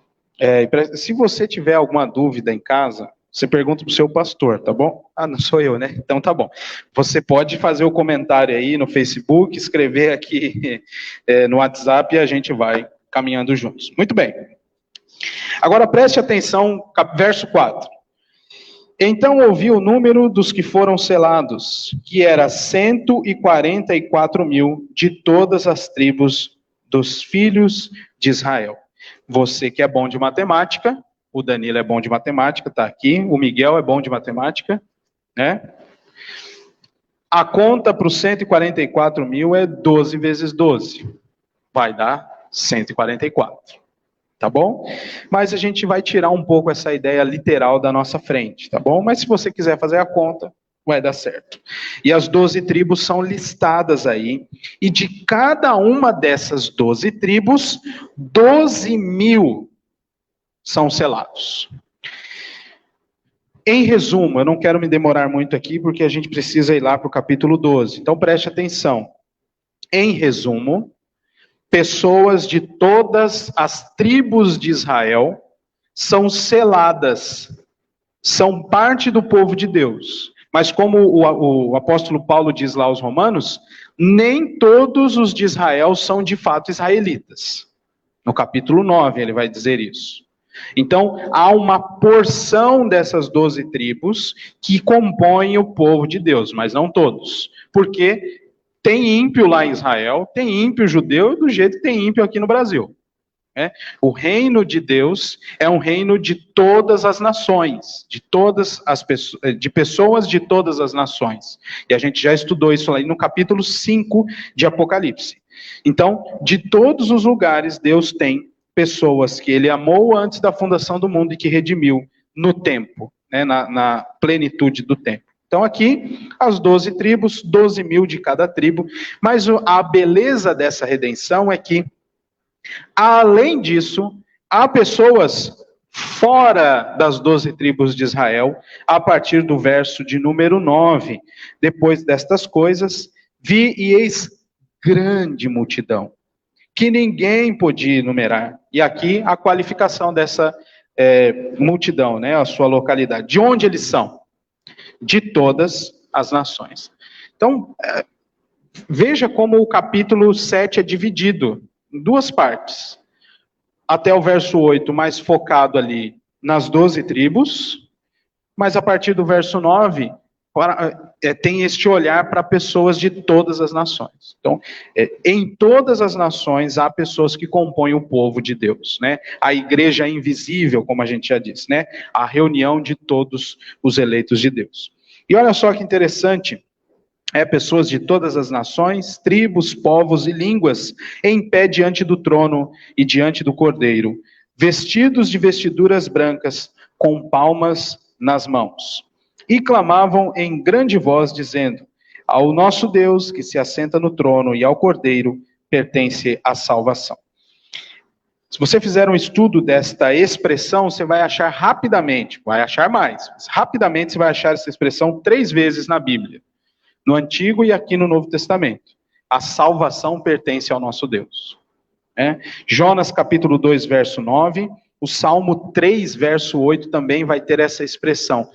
Se você tiver alguma dúvida em casa, você pergunta para o seu pastor, tá bom? Não sou eu, né? Então tá bom. Você pode fazer o comentário aí no Facebook, escrever aqui no WhatsApp e a gente vai caminhando juntos. Muito bem. Agora preste atenção, verso 4. Então ouvi o número dos que foram selados, que era 144.000 de todas as tribos dos filhos de Israel. Você que é bom de matemática, o Danilo é bom de matemática, está aqui, o Miguel é bom de matemática, né? A conta para os 144.000 é 12 vezes 12. Vai dar 144. Tá bom? Mas a gente vai tirar um pouco essa ideia literal da nossa frente, tá bom? Mas se você quiser fazer a conta, vai dar certo. E as 12 tribos são listadas aí, e de cada uma dessas 12 tribos, 12.000 são selados. Em resumo, eu não quero me demorar muito aqui, porque a gente precisa ir lá para o capítulo 12. Então preste atenção. Em resumo, pessoas de todas as tribos de Israel são seladas, são parte do povo de Deus. Mas como o apóstolo Paulo diz lá aos Romanos, nem todos os de Israel são de fato israelitas. No capítulo 9 ele vai dizer isso. Então, há uma porção dessas 12 tribos que compõem o povo de Deus, mas não todos. Porque tem ímpio lá em Israel, tem ímpio judeu, do jeito que tem ímpio aqui no Brasil. O reino de Deus é um reino de todas as nações, de todas as pessoas, de pessoas de todas as nações. E a gente já estudou isso aí no capítulo 5 de Apocalipse. Então, de todos os lugares, Deus tem pessoas que ele amou antes da fundação do mundo e que redimiu no tempo, né, na plenitude do tempo. Então aqui, as 12 tribos, 12.000 de cada tribo, mas a beleza dessa redenção é que, além disso, há pessoas fora das 12 tribos de Israel, a partir do verso de número 9. Depois destas coisas, vi e eis grande multidão, que ninguém podia enumerar. E aqui a qualificação dessa multidão, né, a sua localidade. De onde eles são? De todas as nações. Então, veja como o capítulo 7 é dividido em duas partes. Até o verso 8, mais focado ali nas 12 tribos, mas a partir do verso 9, tem este olhar para pessoas de todas as nações. Então, em todas as nações há pessoas que compõem o povo de Deus, né? A igreja invisível, como a gente já disse, né? A reunião de todos os eleitos de Deus. E olha só que interessante, pessoas de todas as nações, tribos, povos e línguas, em pé diante do trono e diante do Cordeiro, vestidos de vestiduras brancas, com palmas nas mãos. E clamavam em grande voz, dizendo: ao nosso Deus, que se assenta no trono, e ao Cordeiro, pertence a salvação. Se você fizer um estudo desta expressão, você vai achar rapidamente, vai achar mais, mas rapidamente você vai achar essa expressão 3 vezes na Bíblia. No Antigo e aqui no Novo Testamento. A salvação pertence ao nosso Deus. Jonas capítulo 2, verso 9, o Salmo 3, verso 8 também vai ter essa expressão.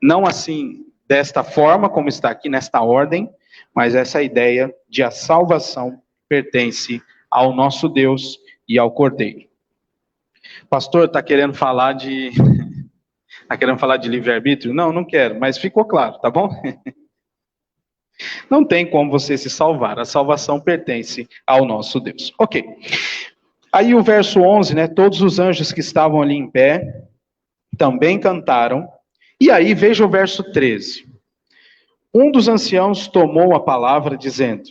Não assim, desta forma, como está aqui, nesta ordem, mas essa ideia de a salvação pertence ao nosso Deus e ao Cordeiro. Pastor, está querendo falar de... Está querendo falar de livre-arbítrio? Não, não quero, mas ficou claro, tá bom? Não tem como você se salvar, a salvação pertence ao nosso Deus. Ok. Aí o verso 11, todos os anjos que estavam ali em pé, também cantaram. E aí veja o verso 13. Um dos anciãos tomou a palavra dizendo: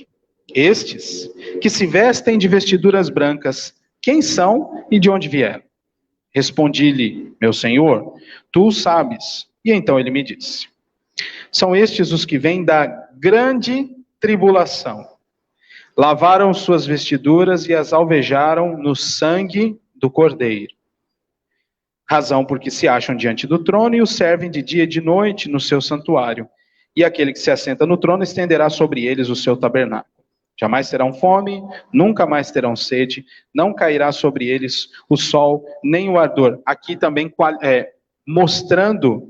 estes que se vestem de vestiduras brancas, quem são e de onde vieram? Respondi-lhe: meu senhor, tu o sabes. E então ele me disse: são estes os que vêm da grande tribulação. Lavaram suas vestiduras e as alvejaram no sangue do Cordeiro. Razão porque se acham diante do trono e o servem de dia e de noite no seu santuário. E aquele que se assenta no trono estenderá sobre eles o seu tabernáculo. Jamais terão fome, nunca mais terão sede, não cairá sobre eles o sol, nem o ardor. Aqui também mostrando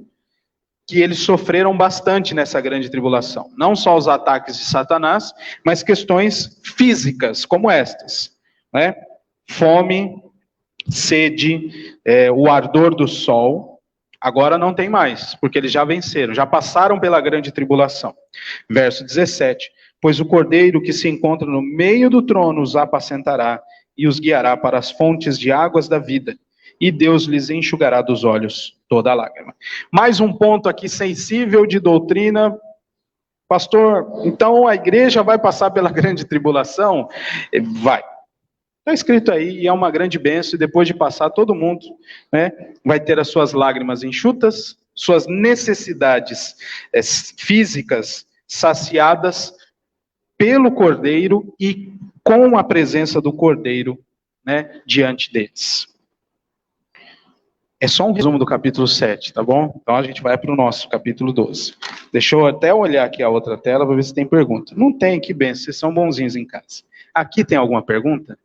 que eles sofreram bastante nessa grande tribulação. Não só os ataques de Satanás, mas questões físicas, como estas. Fome, sede, o ardor do sol. Agora não tem mais, porque eles já venceram, já passaram pela grande tribulação. Verso 17. Pois o Cordeiro que se encontra no meio do trono os apacentará e os guiará para as fontes de águas da vida. E Deus lhes enxugará dos olhos toda lágrima. Mais um ponto aqui sensível de doutrina. Pastor, então a igreja vai passar pela grande tribulação? Vai. Está escrito aí, e é uma grande bênção, e depois de passar, todo mundo vai ter as suas lágrimas enxutas, suas necessidades físicas saciadas pelo Cordeiro e com a presença do Cordeiro diante deles. É só um resumo do capítulo 7, tá bom? Então a gente vai para o nosso capítulo 12. Deixa eu até olhar aqui a outra tela para ver se tem pergunta. Não tem, que benção, vocês são bonzinhos em casa. Aqui tem alguma pergunta?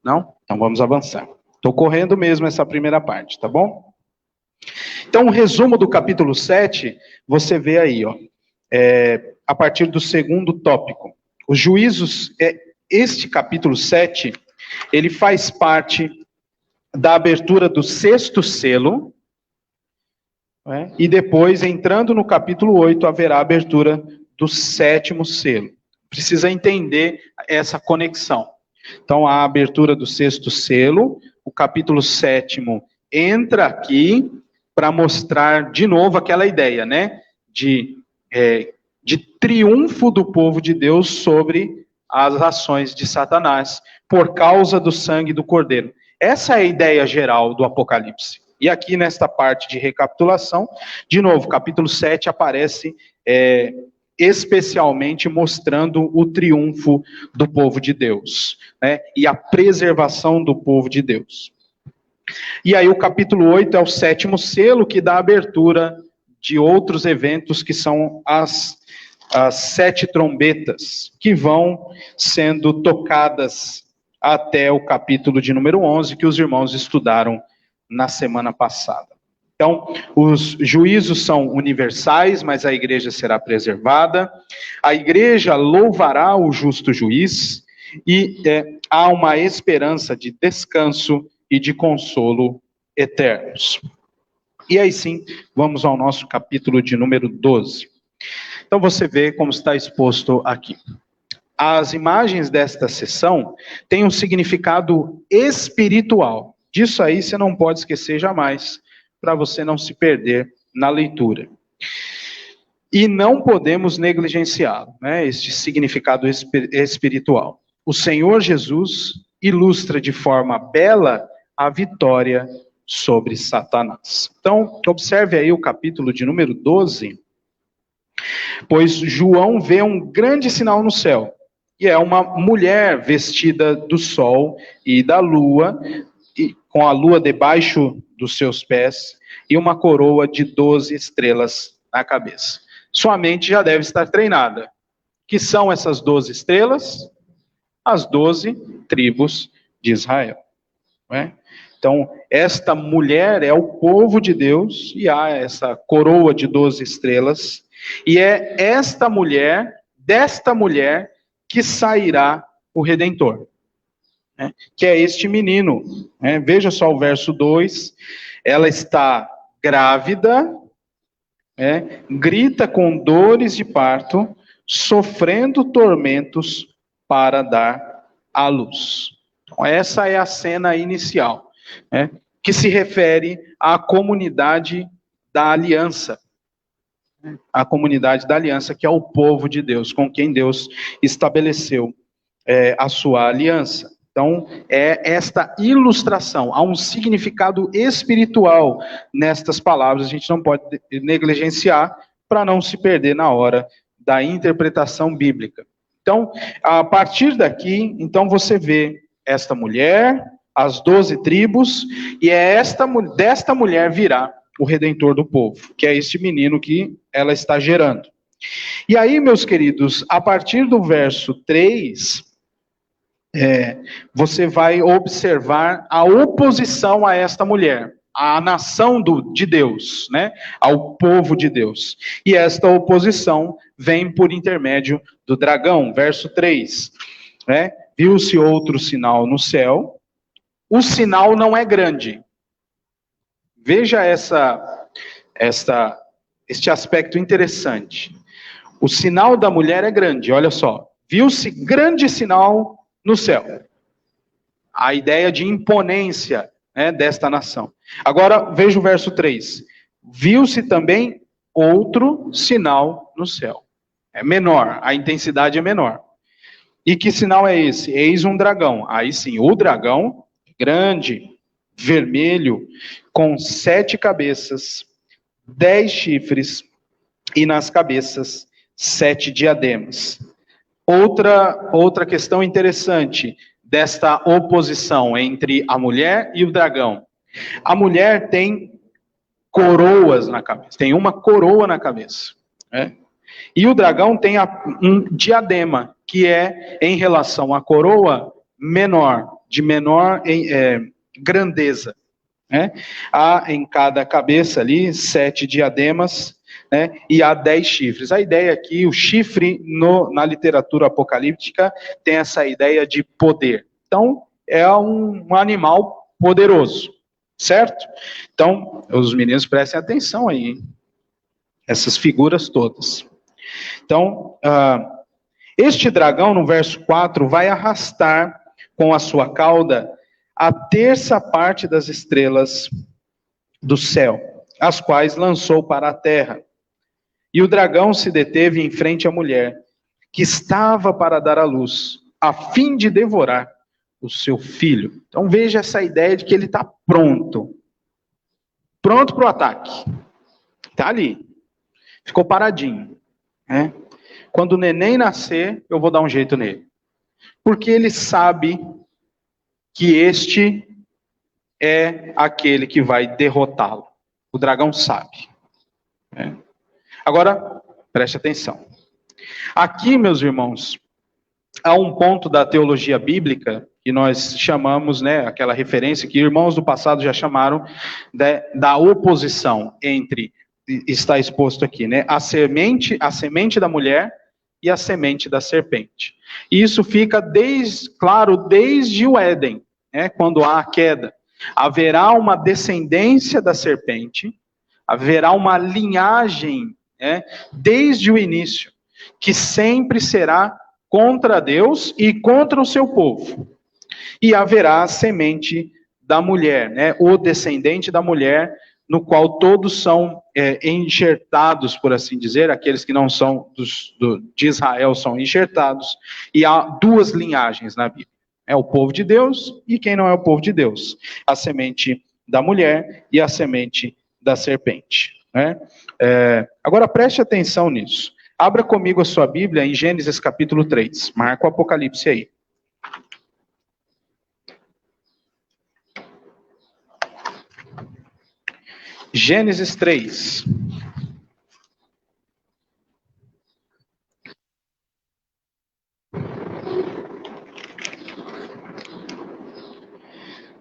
Não? Então vamos avançar. Estou correndo mesmo essa primeira parte, tá bom? Então o resumo do capítulo 7, você vê aí, a partir do segundo tópico. Os juízos, este capítulo 7, ele faz parte da abertura do 6º selo, e depois, entrando no capítulo 8, haverá a abertura do 7º selo. Precisa entender essa conexão. Então, a abertura do 6º selo, o capítulo 7º entra aqui para mostrar de novo aquela ideia, de triunfo do povo de Deus sobre as ações de Satanás, por causa do sangue do Cordeiro. Essa é a ideia geral do Apocalipse. E aqui nesta parte de recapitulação, de novo, capítulo 7 aparece especialmente mostrando o triunfo do povo de Deus, e a preservação do povo de Deus. E aí o capítulo 8 é o 7º selo, que dá abertura de outros eventos, que são as 7 trombetas, que vão sendo tocadas até o capítulo de número 11, que os irmãos estudaram na semana passada. Então, os juízos são universais, mas a igreja será preservada. A igreja louvará o justo juiz e há uma esperança de descanso e de consolo eternos. E aí sim, vamos ao nosso capítulo de número 12. Então você vê como está exposto aqui. As imagens desta sessão têm um significado espiritual. Disso aí você não pode esquecer jamais, para você não se perder na leitura. E não podemos negligenciá-lo, né, este significado espiritual. O Senhor Jesus ilustra de forma bela a vitória sobre Satanás. Então, observe aí o capítulo de número 12, pois João vê um grande sinal no céu, e é uma mulher vestida do sol e da lua, e com a lua debaixo dos seus pés, e uma coroa de 12 estrelas na cabeça. Sua mente já deve estar treinada. Que são essas 12 estrelas? As 12 tribos de Israel. Não é? Então, esta mulher é o povo de Deus, e há essa coroa de 12 estrelas, e é desta mulher, que sairá o Redentor, né? Que é este menino. Né? Veja só o verso 2, ela está grávida, grita com dores de parto, sofrendo tormentos para dar à luz. Então, essa é a cena inicial, que se refere à comunidade da aliança. A comunidade da aliança, que é o povo de Deus, com quem Deus estabeleceu a sua aliança. Então, é esta ilustração, há um significado espiritual nestas palavras, a gente não pode negligenciar para não se perder na hora da interpretação bíblica. Então, a partir daqui, então você vê esta mulher, as 12 tribos, e é desta mulher virá o Redentor do povo, que é este menino que ela está gerando. E aí, meus queridos, a partir do verso 3, você vai observar a oposição a esta mulher, à nação de Deus, né? Ao povo de Deus. E esta oposição vem por intermédio do dragão, verso 3. Viu-se outro sinal no céu, o sinal não é grande. Veja este aspecto interessante. O sinal da mulher é grande, olha só. Viu-se grande sinal no céu. A ideia de imponência, desta nação. Agora, veja o verso 3. Viu-se também outro sinal no céu. É menor, a intensidade é menor. E que sinal é esse? Eis um dragão. Aí sim, o dragão, grande, vermelho, com 7 cabeças, 10 chifres, e nas cabeças 7 diademas. Outra questão interessante desta oposição entre a mulher e o dragão. A mulher tem coroas na cabeça, tem uma coroa na cabeça. E o dragão tem um diadema, que é em relação à coroa menor, de menor grandeza. Há em cada cabeça ali 7 diademas, e há 10 chifres. A ideia aqui, o chifre na literatura apocalíptica tem essa ideia de poder. Então, é um animal poderoso, certo? Então, os meninos prestem atenção aí, hein? Essas figuras todas. Então, este dragão, no verso 4, vai arrastar com a sua cauda a terça parte das estrelas do céu, as quais lançou para a terra. E o dragão se deteve em frente à mulher, que estava para dar à luz, a fim de devorar o seu filho. Então veja essa ideia de que ele está pronto. Pronto para o ataque. Está ali. Ficou paradinho. Quando o neném nascer, eu vou dar um jeito nele. Porque ele sabe que este é aquele que vai derrotá-lo. O dragão sabe. Agora, preste atenção. Aqui, meus irmãos, há um ponto da teologia bíblica que nós chamamos, aquela referência que irmãos do passado já chamaram da oposição entre, está exposto aqui, a semente da mulher e a semente da serpente. E isso fica desde o Éden, quando há a queda. Haverá uma descendência da serpente, haverá uma linhagem desde o início, que sempre será contra Deus e contra o seu povo. E haverá a semente da mulher, o descendente da mulher, no qual todos são enxertados, por assim dizer, aqueles que não são de Israel são enxertados, e há duas linhagens na Bíblia. É o povo de Deus e quem não é o povo de Deus. A semente da mulher e a semente da serpente. Agora preste atenção nisso. Abra comigo a sua Bíblia em Gênesis capítulo 3. Marca o Apocalipse aí. Gênesis 3.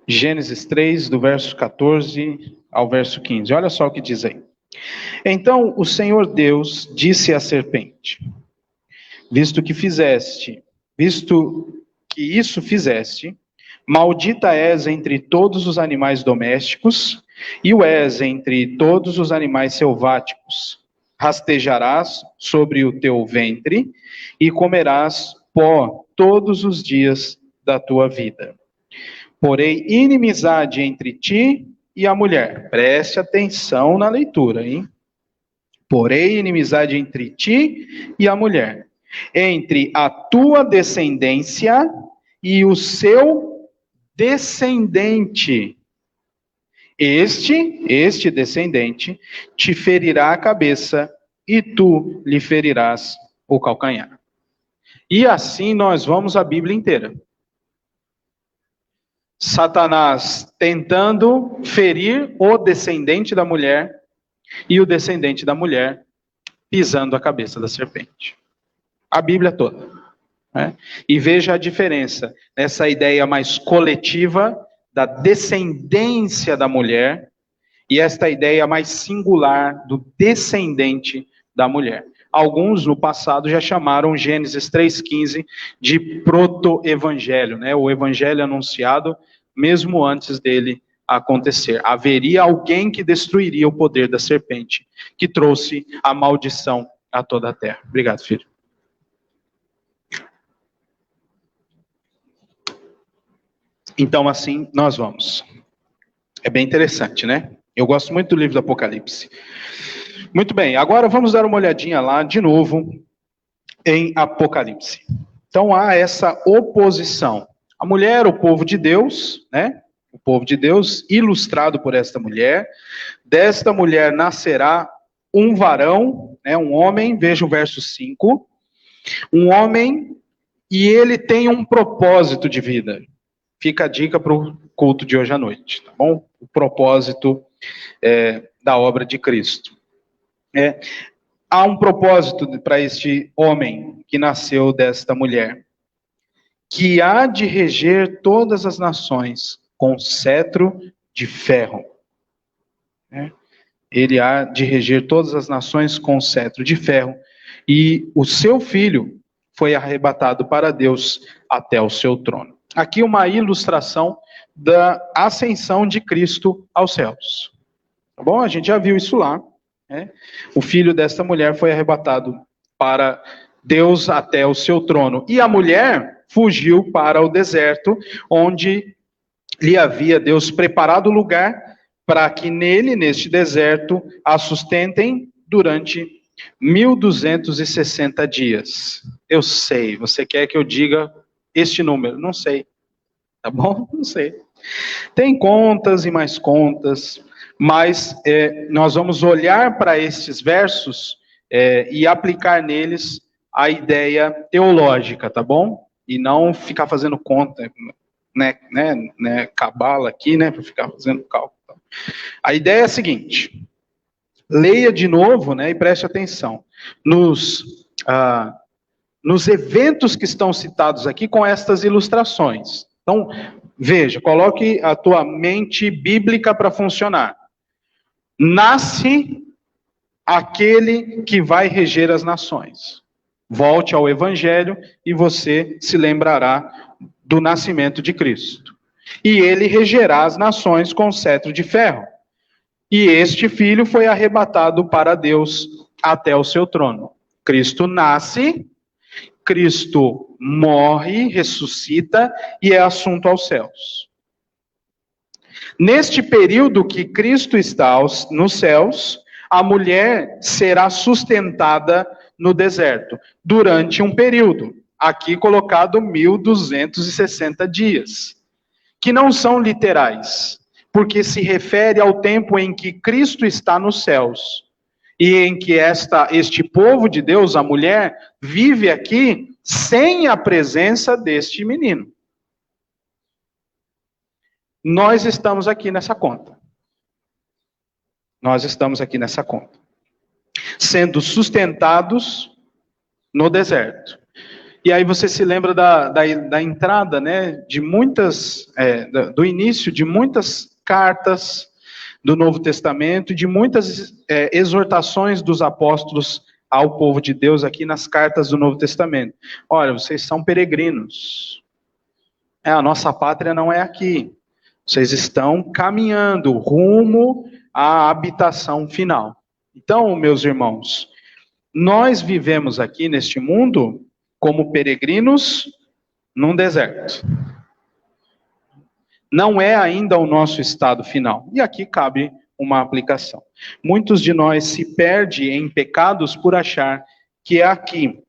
Gênesis 3, do verso 14 ao verso 15. Olha só o que diz aí. Então o Senhor Deus disse à serpente: visto que isso fizeste, maldita és entre todos os animais domésticos, e o és entre todos os animais selváticos. Rastejarás sobre o teu ventre, e comerás pó todos os dias da tua vida. Porém, inimizade entre ti e a mulher. Preste atenção na leitura, hein? Porém, inimizade entre ti e a mulher, entre a tua descendência e o seu descendente. Este descendente te ferirá a cabeça e tu lhe ferirás o calcanhar. E assim nós vamos a Bíblia inteira. Satanás tentando ferir o descendente da mulher e o descendente da mulher pisando a cabeça da serpente. A Bíblia toda. E veja a diferença nessa ideia mais coletiva da descendência da mulher e esta ideia mais singular do descendente da mulher. Alguns no passado já chamaram Gênesis 3,15 de proto-evangelho, o evangelho anunciado mesmo antes dele acontecer. Haveria alguém que destruiria o poder da serpente, que trouxe a maldição a toda a terra. Obrigado, filho. Então, assim, nós vamos. É bem interessante, né? Eu gosto muito do livro do Apocalipse. Muito bem, agora vamos dar uma olhadinha lá, de novo, em Apocalipse. Então, há essa oposição. A mulher, o povo de Deus, O povo de Deus, ilustrado por esta mulher. Desta mulher nascerá um varão, um homem, veja o verso 5. Um homem, e ele tem um propósito de vida. Fica a dica para o culto de hoje à noite, tá bom? O propósito da obra de Cristo. Há um propósito para este homem que nasceu desta mulher, que há de reger todas as nações com cetro de ferro. Ele há de reger todas as nações com cetro de ferro, e o seu filho foi arrebatado para Deus até o seu trono. Aqui uma ilustração da ascensão de Cristo aos céus. Tá bom? A gente já viu isso lá. O filho desta mulher foi arrebatado para Deus até o seu trono. E a mulher fugiu para o deserto, onde lhe havia Deus preparado lugar para que neste deserto, a sustentem durante 1260 dias. Eu sei, você quer que eu diga este número? Não sei. Tá bom? Não sei. Tem contas e mais contas, mas nós vamos olhar para estes versos e aplicar neles a ideia teológica, tá bom? E não ficar fazendo conta, cabala aqui, para ficar fazendo cálculo. A ideia é a seguinte: leia de novo, e preste atenção nos eventos que estão citados aqui com estas ilustrações. Então, veja, coloque a tua mente bíblica para funcionar. Nasce aquele que vai reger as nações. Volte ao Evangelho e você se lembrará do nascimento de Cristo. E ele regerá as nações com cetro de ferro. E este filho foi arrebatado para Deus até o seu trono. Cristo nasce, Cristo morre, ressuscita e é assunto aos céus. Neste período que Cristo está nos céus, a mulher será sustentada no deserto, durante um período, aqui colocado 1260 dias, que não são literais, porque se refere ao tempo em que Cristo está nos céus, e em que este povo de Deus, a mulher, vive aqui sem a presença deste menino. Nós estamos aqui nessa conta. Nós estamos aqui nessa conta. Sendo sustentados no deserto. E aí você se lembra da entrada, né, de muitas, do início de muitas cartas do Novo Testamento, de muitas exortações dos apóstolos ao povo de Deus aqui nas cartas do Novo Testamento. Olha, vocês são peregrinos. A nossa pátria não é aqui. Vocês estão caminhando rumo à habitação final. Então, meus irmãos, nós vivemos aqui neste mundo como peregrinos num deserto. Não é ainda o nosso estado final. E aqui cabe uma aplicação. Muitos de nós se perdem em pecados por achar que é aqui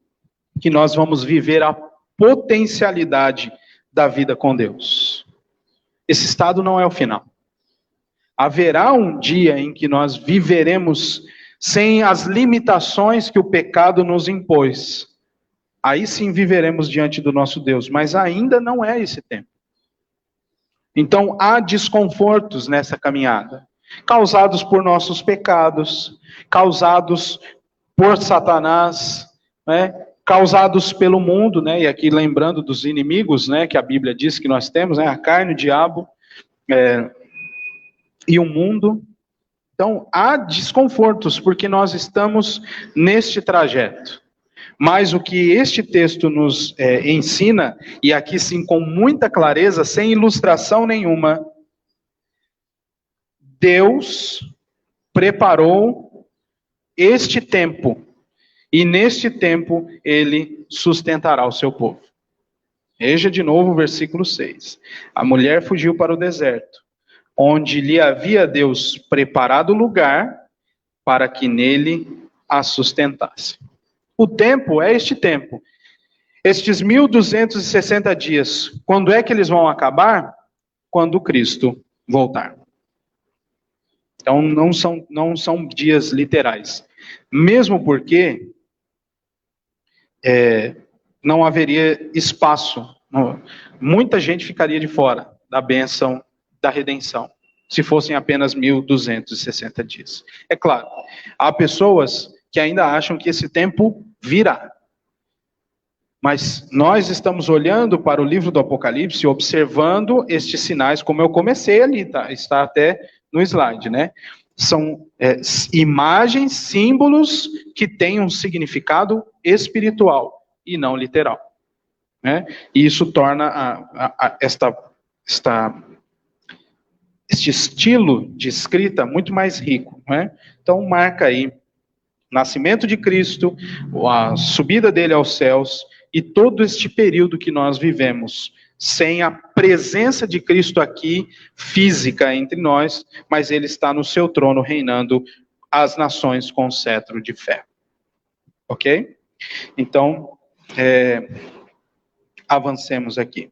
que nós vamos viver a potencialidade da vida com Deus. Esse estado não é o final. Haverá um dia em que nós viveremos sem as limitações que o pecado nos impôs. Aí sim viveremos diante do nosso Deus, mas ainda não é esse tempo. Então há desconfortos nessa caminhada, causados por nossos pecados, causados por Satanás, né? Causados pelo mundo, né? E aqui lembrando dos inimigos, né? Que a Bíblia diz que nós temos, né? A carne, o diabo e o mundo. Então há desconfortos porque nós estamos neste trajeto. Mas o que este texto nos ensina, e aqui sim com muita clareza, sem ilustração nenhuma, Deus preparou este tempo, e neste tempo ele sustentará o seu povo. Veja de novo o versículo 6. A mulher fugiu para o deserto, onde lhe havia Deus preparado lugar para que nele a sustentasse. O tempo é este tempo. Estes 1260 dias, quando é que eles vão acabar? Quando Cristo voltar. Então não são dias literais. Mesmo porque não haveria espaço. Muita gente ficaria de fora da bênção da redenção, se fossem apenas 1260 dias. É claro, há pessoas que ainda acham que esse tempo virá. Mas nós estamos olhando para o livro do Apocalipse, observando estes sinais, como eu comecei ali, tá? Está até no slide, né? São imagens, símbolos que têm um significado espiritual e não literal, né? E isso torna este estilo de escrita muito mais rico, né? Então marca aí nascimento de Cristo, a subida dele aos céus e todo este período que nós vivemos sem a presença de Cristo aqui, física entre nós, mas ele está no seu trono reinando as nações com cetro de ferro. Ok? Então, avancemos aqui.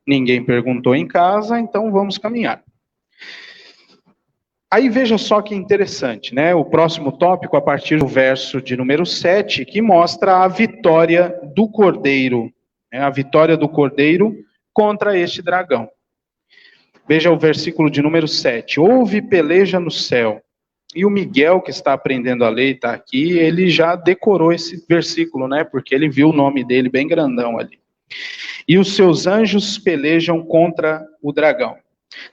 Ninguém perguntou em casa, então vamos caminhar. Aí veja só que interessante, né? O próximo tópico, a partir do verso de número 7, que mostra a vitória do Cordeiro, né? A vitória do Cordeiro contra este dragão. Veja o versículo de número 7. Houve peleja no céu. E o Miguel, que está aprendendo a lei, está aqui, ele já decorou esse versículo, né? Porque ele viu o nome dele bem grandão ali. E os seus anjos pelejam contra o dragão.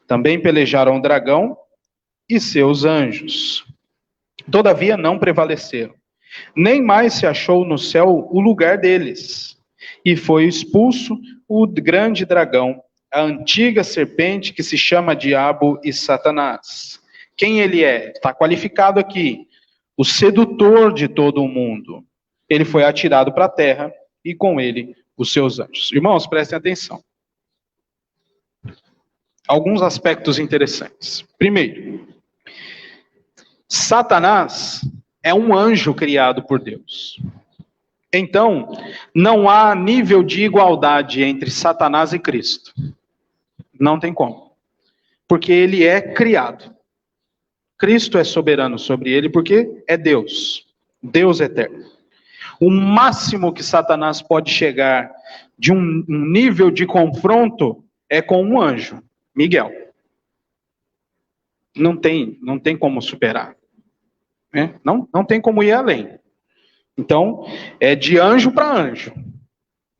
Também pelejaram o dragão e seus anjos. Todavia não prevaleceram. Nem mais se achou no céu o lugar deles. E foi expulso o grande dragão, a antiga serpente que se chama Diabo e Satanás. Quem ele é? Está qualificado aqui. o sedutor de todo o mundo. Ele foi atirado para a terra e com ele os seus anjos. Irmãos, prestem atenção. Alguns aspectos interessantes. Primeiro, Satanás é um anjo criado por Deus. Então, não há nível de igualdade entre Satanás e Cristo. Não tem como. Porque ele é criado. Cristo é soberano sobre ele porque é Deus. Deus eterno. O máximo que Satanás pode chegar de um nível de confronto é com um anjo, Miguel. Não tem como superar. Né? Não tem como ir além. Então, é de anjo para anjo.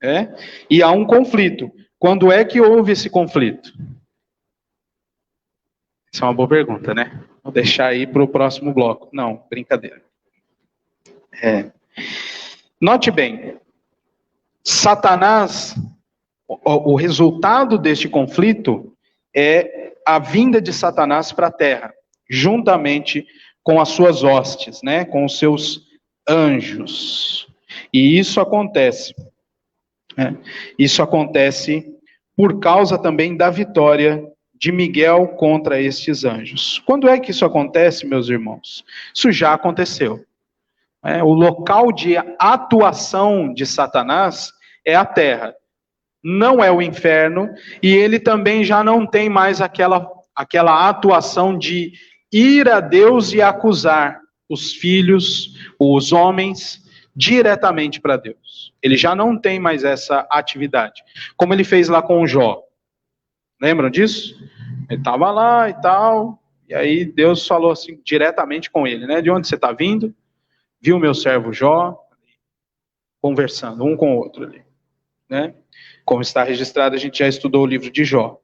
Né? E há um conflito. Quando é que houve esse conflito? Isso é uma boa pergunta, né? Vou deixar aí para o próximo bloco. Não, brincadeira. Note bem, Satanás, o resultado deste conflito é a vinda de Satanás para a terra, juntamente com as suas hostes, né? Com os seus anjos. E isso acontece. Isso acontece por causa também da vitória de Miguel contra estes anjos. Quando é que isso acontece, meus irmãos? Isso já aconteceu. O local de atuação de Satanás é a terra, não é o inferno, e ele também já não tem mais aquela atuação de ir a Deus e acusar os filhos, os homens, diretamente para Deus. Ele já não tem mais essa atividade, como ele fez lá com Jó. Lembram disso? Ele estava lá e tal, e aí Deus falou assim diretamente com ele, né? De onde você está vindo? Viu meu servo Jó? Conversando um com o outro ali, né? Como está registrado, a gente já estudou o livro de Jó.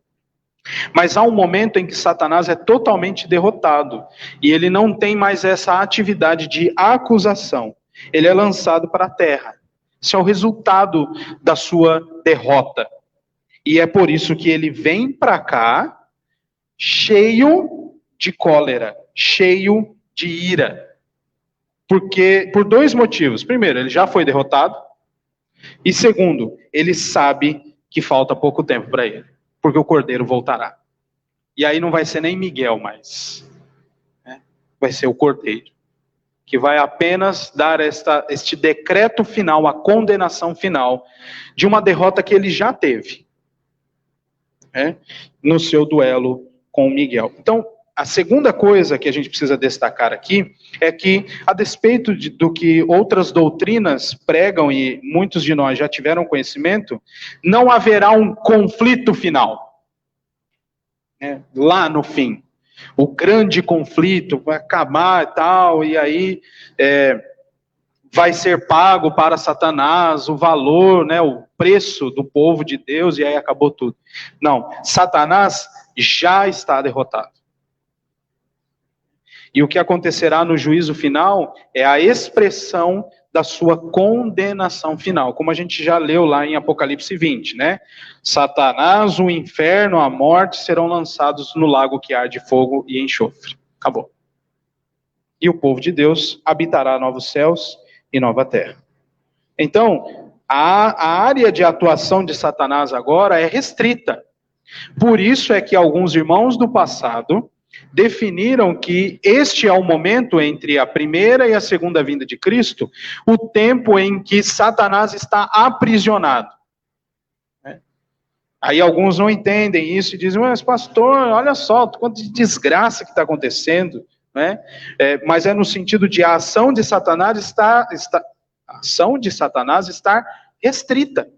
Mas há um momento em que Satanás é totalmente derrotado, e ele não tem mais essa atividade de acusação. Ele é lançado para a terra. Isso é o resultado da sua derrota. E é por isso que ele vem para cá cheio de cólera, cheio de ira. Por dois motivos. Primeiro, ele já foi derrotado. E segundo, ele sabe que falta pouco tempo para ele. Porque o cordeiro voltará. E aí não vai ser nem Miguel mais. Né? Vai ser o cordeiro. Que vai apenas dar este decreto final, a condenação final, de uma derrota que ele já teve. No seu duelo com Miguel. Então, a segunda coisa que a gente precisa destacar aqui é que, a despeito do que outras doutrinas pregam, e muitos de nós já tiveram conhecimento, não haverá um conflito final. Lá no fim. O grande conflito vai acabar e tal, e aí vai ser pago para Satanás o valor, né, o preço do povo de Deus, e aí acabou tudo. Não, Satanás já está derrotado. E o que acontecerá no juízo final é a expressão da sua condenação final, como a gente já leu lá em Apocalipse 20, né? Satanás, o inferno, a morte serão lançados no lago que arde fogo e enxofre. Acabou. E o povo de Deus habitará novos céus e nova terra. Então, a área de atuação de Satanás agora é restrita. Por isso é que alguns irmãos do passado definiram que este é o momento entre a primeira e a segunda vinda de Cristo, o tempo em que Satanás está aprisionado. Aí alguns não entendem isso e dizem, mas pastor, olha só, quanto de desgraça que está acontecendo, né? Mas é no sentido de a ação de Satanás estar restrita.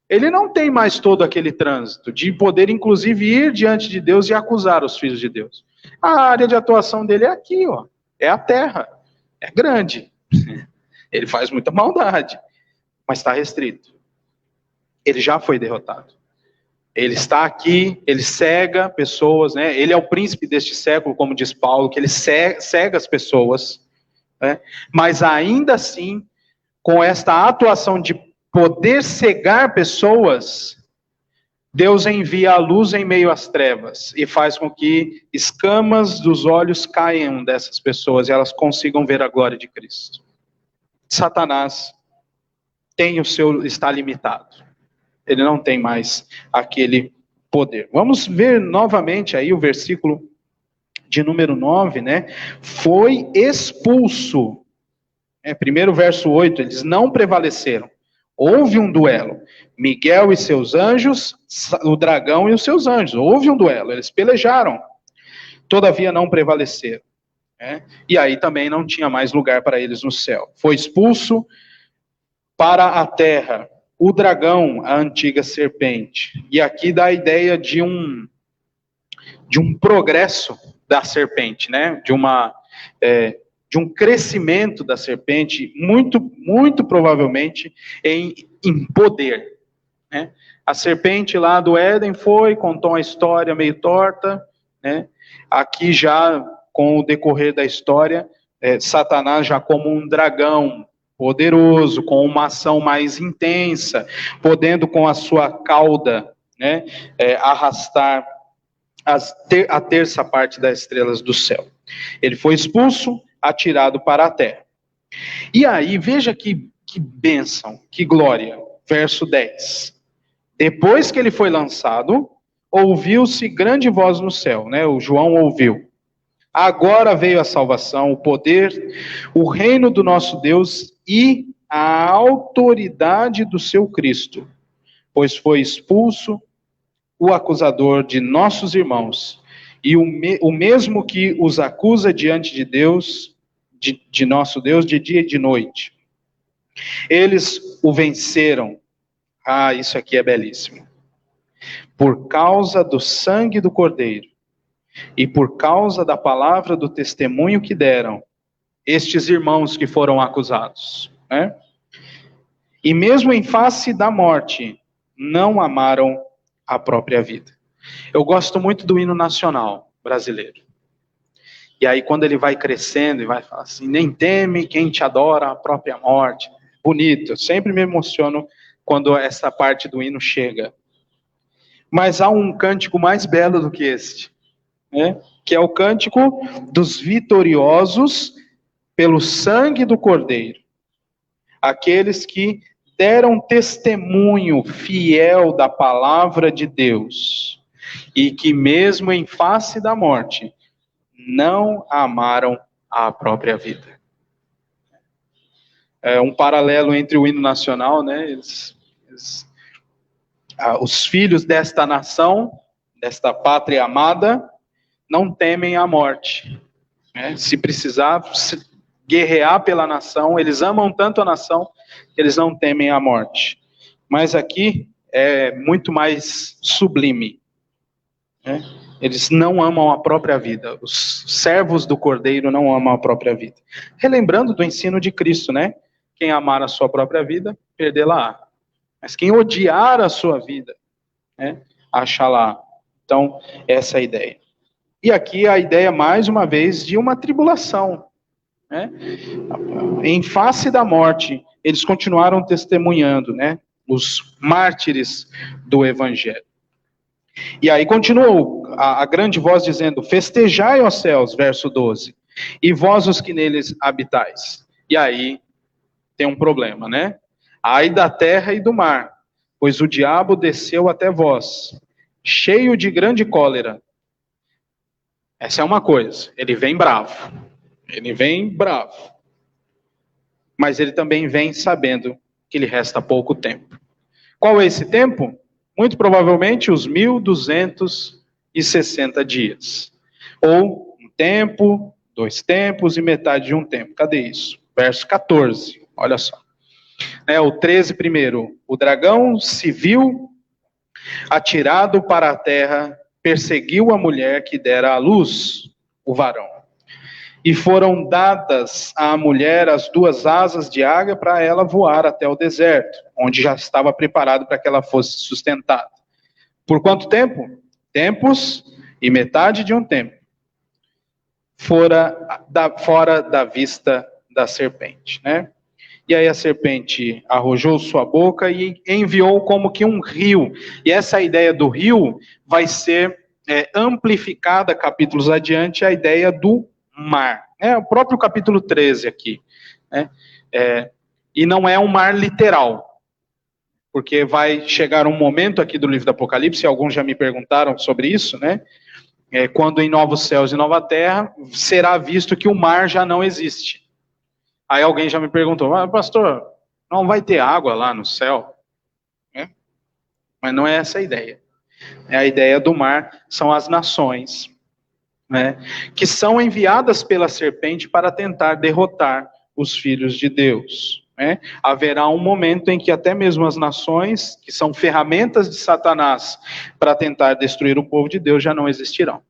Ele não tem mais todo aquele trânsito de poder, inclusive, ir diante de Deus e acusar os filhos de Deus. A área de atuação dele é aqui, ó, é a terra, é grande. Ele faz muita maldade, mas está restrito. Ele já foi derrotado. Ele está aqui, ele cega pessoas, né? Ele é o príncipe deste século, como diz Paulo, que ele cega as pessoas, né? Mas ainda assim, com esta atuação de poder cegar pessoas, Deus envia a luz em meio às trevas e faz com que escamas dos olhos caiam dessas pessoas e elas consigam ver a glória de Cristo. Satanás está limitado. Ele não tem mais aquele poder. Vamos ver novamente aí o versículo de número 9, né? Foi expulso. Primeiro verso 8, eles não prevaleceram. Houve um duelo. Miguel e seus anjos, o dragão e os seus anjos. Houve um duelo, eles pelejaram. Todavia não prevaleceram. E aí também não tinha mais lugar para eles no céu. Foi expulso para a terra o dragão, a antiga serpente. E aqui dá a ideia de um progresso da serpente, né? De um crescimento da serpente, muito provavelmente em poder. Né? A serpente lá do Éden contou uma história meio torta, né? Aqui já, com o decorrer da história, Satanás já como um dragão poderoso, com uma ação mais intensa, podendo com a sua cauda, né, arrastar a terça parte das estrelas do céu. Ele foi expulso, atirado para a terra. E aí, veja que bênção, que glória. Verso 10. Depois que ele foi lançado, ouviu-se grande voz no céu, né? O João ouviu. Agora veio a salvação, o poder, o reino do nosso Deus e a autoridade do seu Cristo, pois foi expulso o acusador de nossos irmãos, e o mesmo que os acusa diante de Deus, de nosso Deus, de dia e de noite. Eles o venceram. Isso aqui é belíssimo. Por causa do sangue do Cordeiro, e por causa da palavra do testemunho que deram, estes irmãos que foram acusados, né? E mesmo em face da morte, não amaram a própria vida. Eu gosto muito do hino nacional brasileiro. E aí quando ele vai crescendo e vai falar assim, nem teme quem te adora a própria morte. Bonito, eu sempre me emociono quando essa parte do hino chega. Mas há um cântico mais belo do que este, né? Que é o cântico dos vitoriosos pelo sangue do Cordeiro. Aqueles que deram testemunho fiel da palavra de Deus e que mesmo em face da morte não amaram a própria vida. É um paralelo entre o hino nacional, né? Os filhos desta nação, desta pátria amada, não temem a morte. Né? Se precisar guerrear pela nação, eles amam tanto a nação que eles não temem a morte. Mas aqui é muito mais sublime. Né? Eles não amam a própria vida. Os servos do Cordeiro não amam a própria vida. Relembrando do ensino de Cristo, né? Quem amar a sua própria vida, perdê-la-á. Mas quem odiar a sua vida, né, achá-la. Então, essa é a ideia. E aqui a ideia, mais uma vez, de uma tribulação. Né? Em face da morte, eles continuaram testemunhando, né? Os mártires do Evangelho. E aí continuou a grande voz dizendo, festejai, ó céus, verso 12, e vós os que neles habitais. E aí tem um problema, né? Ai da terra e do mar, pois o diabo desceu até vós, cheio de grande cólera. Essa é uma coisa, ele vem bravo. Ele vem bravo. Mas ele também vem sabendo que lhe resta pouco tempo. Qual é esse tempo? Muito provavelmente os 1260 dias. Ou um tempo, 2 tempos e metade de um tempo. Cadê isso? Verso 14, olha só. O 13 primeiro. O dragão se viu atirado para a terra, perseguiu a mulher que dera à luz, o varão. E foram dadas à mulher as 2 asas de águia para ela voar até o deserto, onde já estava preparado para que ela fosse sustentada. Por quanto tempo? Tempos e metade de um tempo. Fora da vista da serpente, né? E aí a serpente arrojou sua boca e enviou como que um rio. E essa ideia do rio vai ser amplificada capítulos adiante, a ideia do mar. O próprio capítulo 13 aqui. E não é um mar literal, porque vai chegar um momento aqui do livro do Apocalipse, alguns já me perguntaram sobre isso, né? Quando em novos céus e nova terra, será visto que o mar já não existe. Aí alguém já me perguntou, pastor, não vai ter água lá no céu? Mas não é essa a ideia. A ideia do mar são as nações, né, que são enviadas pela serpente para tentar derrotar os filhos de Deus. Haverá um momento em que até mesmo as nações, que são ferramentas de Satanás para tentar destruir o povo de Deus, já não existirão.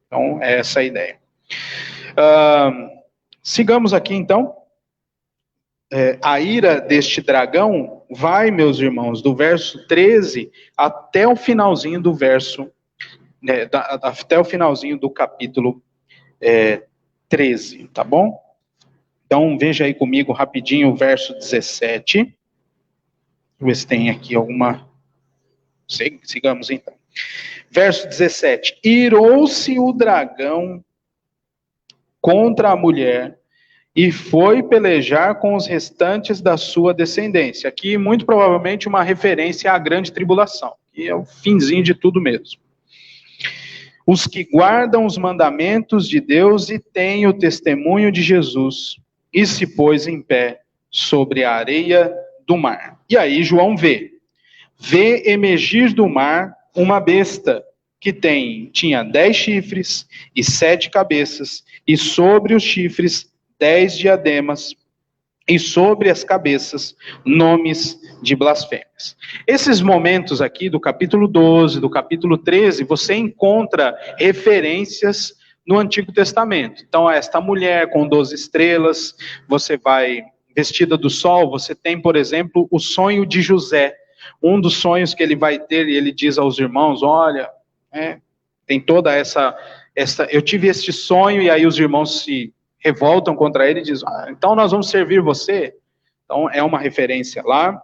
Então, é essa a ideia. Sigamos aqui, então. A ira deste dragão vai, meus irmãos, do verso 13 até o finalzinho do verso, até o finalzinho do capítulo 13, tá bom? Então, veja aí comigo rapidinho o verso 17. Deixa eu ver se tem aqui alguma... Sigamos, então. Verso 17. Irou-se o dragão contra a mulher e foi pelejar com os restantes da sua descendência. Aqui, muito provavelmente, uma referência à grande tribulação, que é o finzinho de tudo mesmo. Os que guardam os mandamentos de Deus e têm o testemunho de Jesus, e se pôs em pé sobre a areia do mar. E aí João vê emergir do mar uma besta que tinha 10 chifres e 7 cabeças, e sobre os chifres 10 diademas, e sobre as cabeças nomes de blasfêmias. Esses momentos aqui do capítulo 12, do capítulo 13, você encontra referências no Antigo Testamento. Então, esta mulher com 12 estrelas, você vai vestida do sol, você tem, por exemplo, o sonho de José. Um dos sonhos que ele vai ter, e ele diz aos irmãos, olha, tem toda essa... Eu tive este sonho, e aí os irmãos se revoltam contra ele e dizem, então nós vamos servir você. Então, é uma referência lá.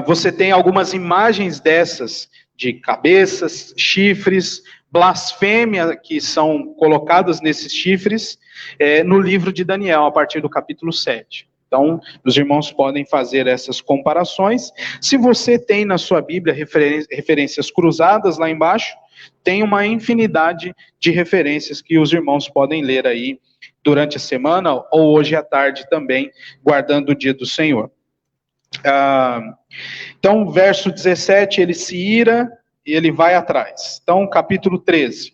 Você tem algumas imagens dessas, de cabeças, chifres, blasfêmia, que são colocadas nesses chifres, no livro de Daniel, a partir do capítulo 7. Então, os irmãos podem fazer essas comparações. Se você tem na sua Bíblia referências cruzadas lá embaixo, tem uma infinidade de referências que os irmãos podem ler aí durante a semana ou hoje à tarde também, guardando o dia do Senhor. Então, verso 17, ele se ira e ele vai atrás. Então, capítulo 13.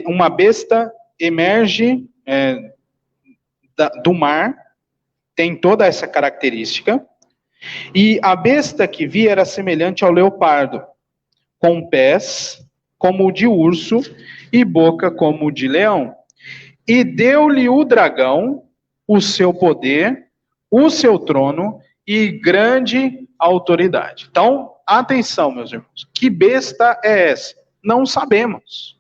Uma besta emerge do mar, tem toda essa característica, e a besta que vi era semelhante ao leopardo, com pés como o de urso e boca como o de leão. E deu-lhe o dragão o seu poder, o seu trono e grande autoridade. Então, atenção, meus irmãos. Que besta é essa? Não sabemos.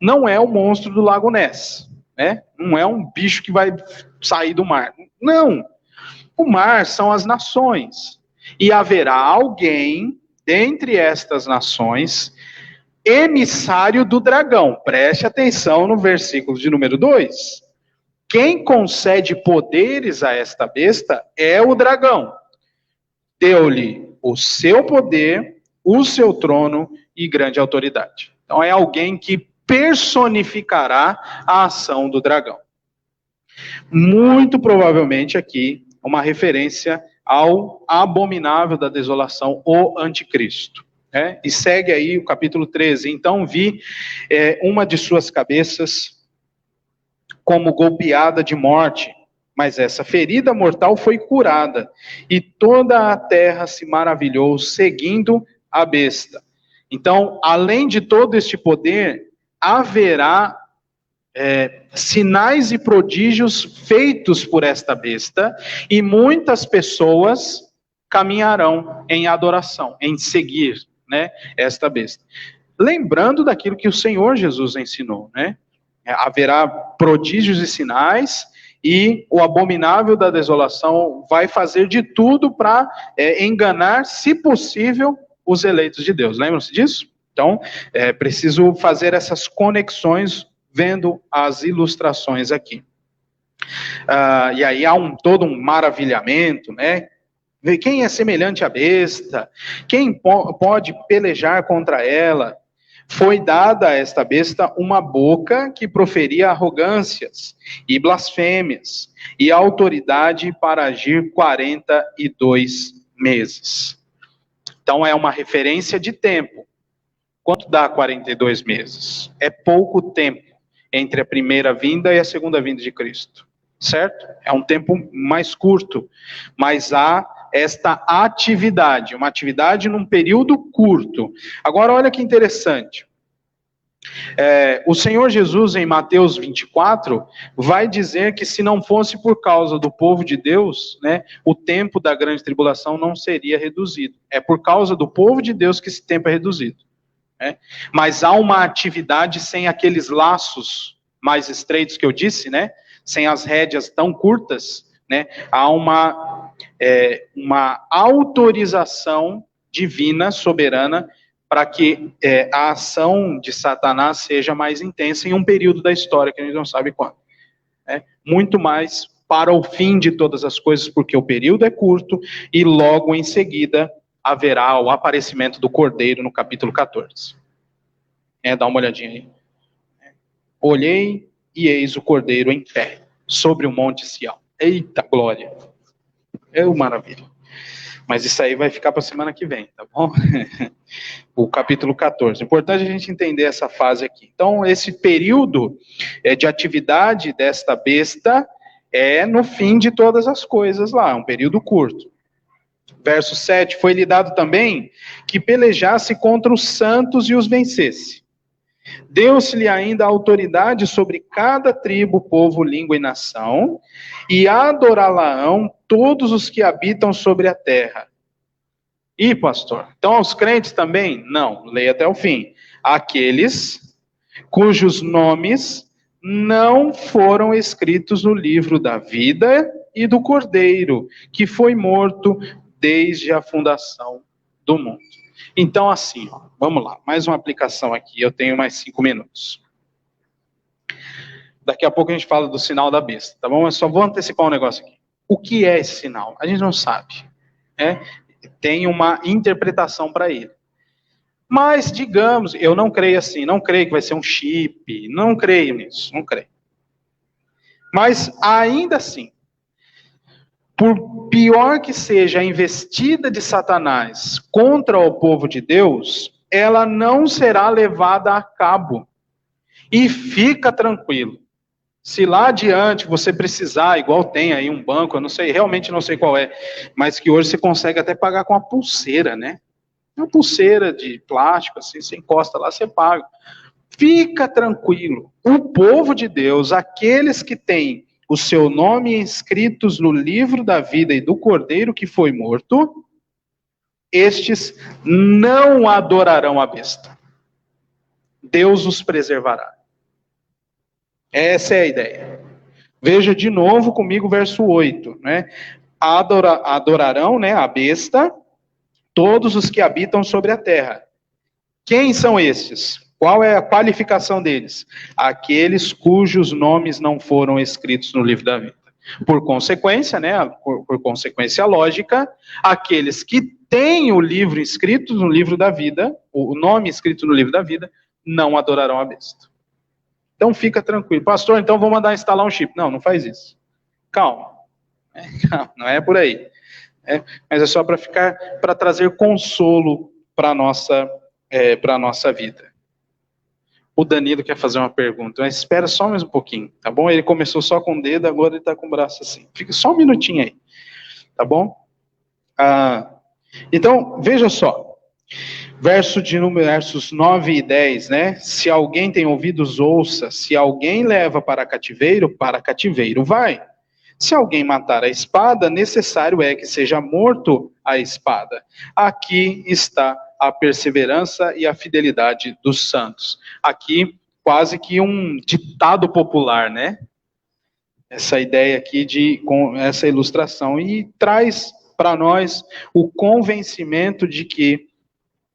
Não é o monstro do Lago Ness, né? Não é um bicho que vai sair do mar. Não. O mar são as nações. E haverá alguém dentre estas nações, emissário do dragão. Preste atenção no versículo de número 2. Quem concede poderes a esta besta é o dragão. Deu-lhe o seu poder, o seu trono e grande autoridade. Então é alguém que personificará a ação do dragão. Muito provavelmente aqui uma referência ao abominável da desolação, o anticristo. E segue aí o capítulo 13. Então vi uma de suas cabeças como golpeada de morte, mas essa ferida mortal foi curada, e toda a terra se maravilhou, seguindo a besta. Então, além de todo este poder, haverá sinais e prodígios feitos por esta besta, e muitas pessoas caminharão em adoração, em seguir, né, esta besta. Lembrando daquilo que o Senhor Jesus ensinou, né? Haverá prodígios e sinais, e o abominável da desolação vai fazer de tudo para enganar, se possível, os eleitos de Deus. Lembram-se disso? Então, é preciso fazer essas conexões vendo as ilustrações aqui. E aí há todo um maravilhamento, né? Quem é semelhante à besta? Quem pode pelejar contra ela? Foi dada a esta besta uma boca que proferia arrogâncias e blasfêmias, e autoridade para agir 42 meses. Então é uma referência de tempo. Quanto dá 42 meses? É pouco tempo entre a primeira vinda e a segunda vinda de Cristo, certo? É um tempo mais curto, mas há esta atividade, uma atividade num período curto. Agora, olha que interessante. O Senhor Jesus, em Mateus 24, vai dizer que se não fosse por causa do povo de Deus, né, o tempo da grande tribulação não seria reduzido. É por causa do povo de Deus que esse tempo é reduzido. Né? Mas há uma atividade sem aqueles laços mais estreitos que eu disse, né? Sem as rédeas tão curtas, né? Há uma autorização divina, soberana, para que a ação de Satanás seja mais intensa em um período da história que a gente não sabe quando. Muito mais para o fim de todas as coisas, porque o período é curto e logo em seguida haverá o aparecimento do Cordeiro no capítulo 14. Dá uma olhadinha aí. Olhei e eis o Cordeiro em pé, sobre o monte Sião. Eita glória! Maravilha. Mas isso aí vai ficar para a semana que vem, tá bom? O capítulo 14. Importante a gente entender essa fase aqui. Então, esse período de atividade desta besta é no fim de todas as coisas lá, um período curto. Verso 7, foi-lhe dado também que pelejasse contra os santos e os vencesse. Deu-se-lhe ainda autoridade sobre cada tribo, povo, língua e nação, e adorá-la-ão todos os que habitam sobre a terra. E, pastor, então aos crentes também? Não, leia até o fim. Aqueles cujos nomes não foram escritos no livro da vida e do Cordeiro, que foi morto desde a fundação do mundo. Então, assim, vamos lá, mais uma aplicação aqui, eu tenho mais 5 minutos. Daqui a pouco a gente fala do sinal da besta, tá bom? Eu só vou antecipar um negócio aqui. O que é esse sinal? A gente não sabe. Tem uma interpretação para ele. Mas, digamos, eu não creio assim, não creio que vai ser um chip, não creio nisso, não creio. Mas, ainda assim, por pior que seja a investida de Satanás contra o povo de Deus, ela não será levada a cabo. E fica tranquilo. Se lá adiante você precisar, igual tem aí um banco, eu não sei, realmente não sei qual é, mas que hoje você consegue até pagar com a pulseira, né? Uma pulseira de plástico, assim, você encosta lá, você paga. Fica tranquilo. O povo de Deus, aqueles que têm o seu nome inscritos no livro da vida e do Cordeiro que foi morto, estes não adorarão a besta. Deus os preservará. Essa é a ideia. Veja de novo comigo o verso 8, né? Adorarão, né, a besta, todos os que habitam sobre a terra. Quem são estes? Qual é a qualificação deles? Aqueles cujos nomes não foram escritos no livro da vida. Por consequência, né, por consequência lógica, aqueles que têm o livro escrito no livro da vida, o nome escrito no livro da vida, não adorarão a besta. Então fica tranquilo. Pastor, então vou mandar instalar um chip. Não, não faz isso. Calma. Não é por aí. Mas é só para trazer consolo para a nossa vida. O Danilo quer fazer uma pergunta, mas espera só mais um pouquinho, tá bom? Ele começou só com o dedo, agora ele está com o braço assim. Fica só um minutinho aí, tá bom? Então, veja só. Versos 9 e 10, né? Se alguém tem ouvidos, ouça. Se alguém leva para cativeiro vai. Se alguém matar a espada, necessário é que seja morto a espada. Aqui está a perseverança e a fidelidade dos santos. Aqui, quase que um ditado popular, né? essa ideia aqui com essa ilustração, e traz para nós o convencimento de que,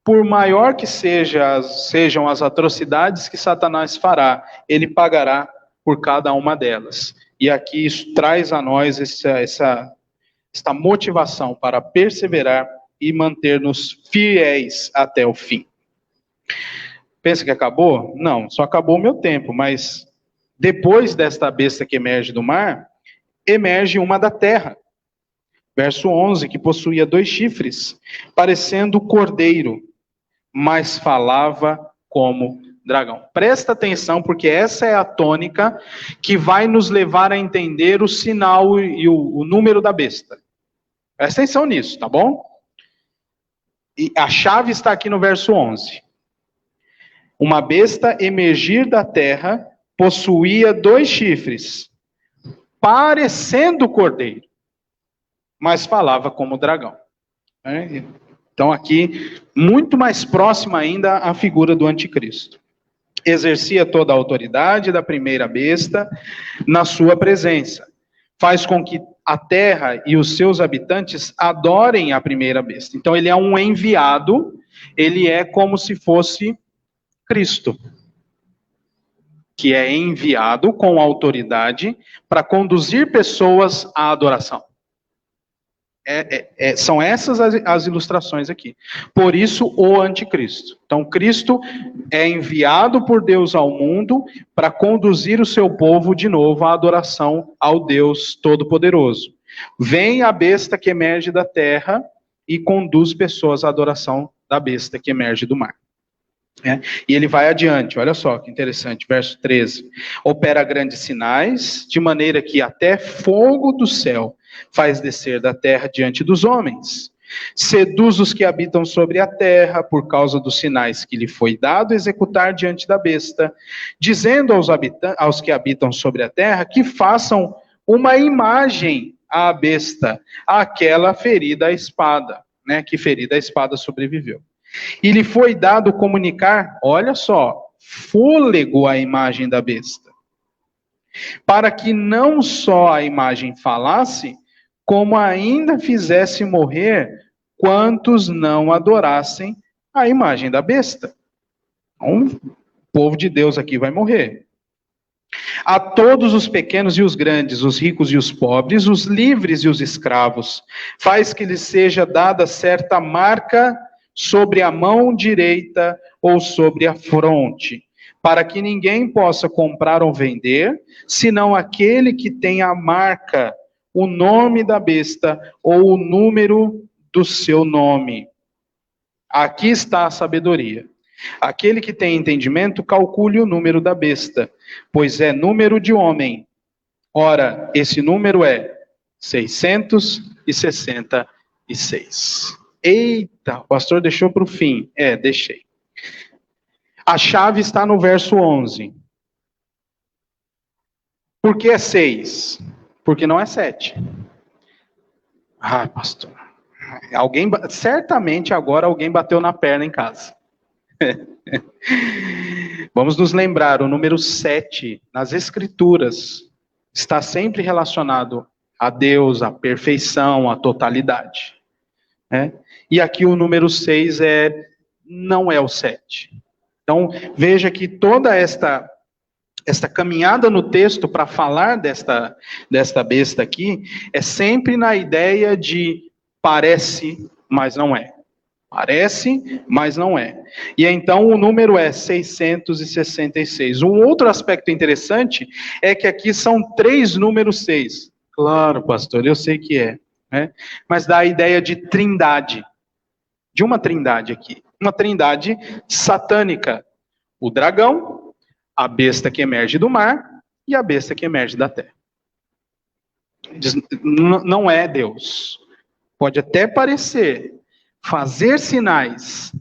por maior que sejam as atrocidades que Satanás fará, ele pagará por cada uma delas. E aqui isso traz a nós esta motivação para perseverar e manter-nos fiéis até o fim. Pensa que acabou? Não, só acabou o meu tempo, mas depois desta besta que emerge do mar, emerge uma da terra. Verso 11, que possuía 2 chifres, parecendo cordeiro, mas falava como dragão. Presta atenção, porque essa é a tônica que vai nos levar a entender o sinal e o número da besta. Presta atenção nisso, tá bom? E a chave está aqui no verso 11. Uma besta emergir da terra, possuía 2 chifres, parecendo cordeiro, mas falava como dragão. Então aqui, muito mais próxima ainda a figura do anticristo. Exercia toda a autoridade da primeira besta na sua presença. Faz com que a terra e os seus habitantes adorem a primeira besta. Então ele é um enviado, ele é como se fosse Cristo, que é enviado com autoridade para conduzir pessoas à adoração. São essas as ilustrações aqui. Por isso, o anticristo. Então, Cristo é enviado por Deus ao mundo para conduzir o seu povo de novo à adoração ao Deus Todo-Poderoso. Vem a besta que emerge da terra e conduz pessoas à adoração da besta que emerge do mar. E ele vai adiante, olha só que interessante, verso 13. Opera grandes sinais, de maneira que até fogo do céu faz descer da terra diante dos homens. Seduz os que habitam sobre a terra, por causa dos sinais que lhe foi dado executar diante da besta, dizendo aos que habitam sobre a terra que façam uma imagem à besta, àquela ferida à espada, que ferida à espada sobreviveu. E lhe foi dado comunicar, olha só, fôlego à imagem da besta, para que não só a imagem falasse, como ainda fizesse morrer quantos não adorassem a imagem da besta. Então, o povo de Deus aqui vai morrer. A todos os pequenos e os grandes, os ricos e os pobres, os livres e os escravos, faz que lhes seja dada certa marca sobre a mão direita ou sobre a fronte, para que ninguém possa comprar ou vender, senão aquele que tem a marca, o nome da besta ou o número do seu nome. Aqui está a sabedoria. Aquele que tem entendimento, calcule o número da besta, pois é número de homem. Ora, esse número é 666. Eita, o pastor deixou para o fim. Deixei. A chave está no verso 11. Por que é 6? Porque não é 7. Pastor. Certamente agora alguém bateu na perna em casa. Vamos nos lembrar, o número 7 nas Escrituras está sempre relacionado a Deus, à perfeição, à totalidade. E aqui o número 6 não é o 7. Então, veja que toda esta caminhada no texto para falar desta besta aqui, é sempre na ideia de parece, mas não é. Parece, mas não é. E então o número é 666. Um outro aspecto interessante é que aqui são 3 números 6. Claro, pastor, eu sei que é. Mas dá a ideia de trindade. De uma trindade aqui. Uma trindade satânica. O dragão, a besta que emerge do mar e a besta que emerge da terra. Não é Deus. Pode até parecer, fazer sinais,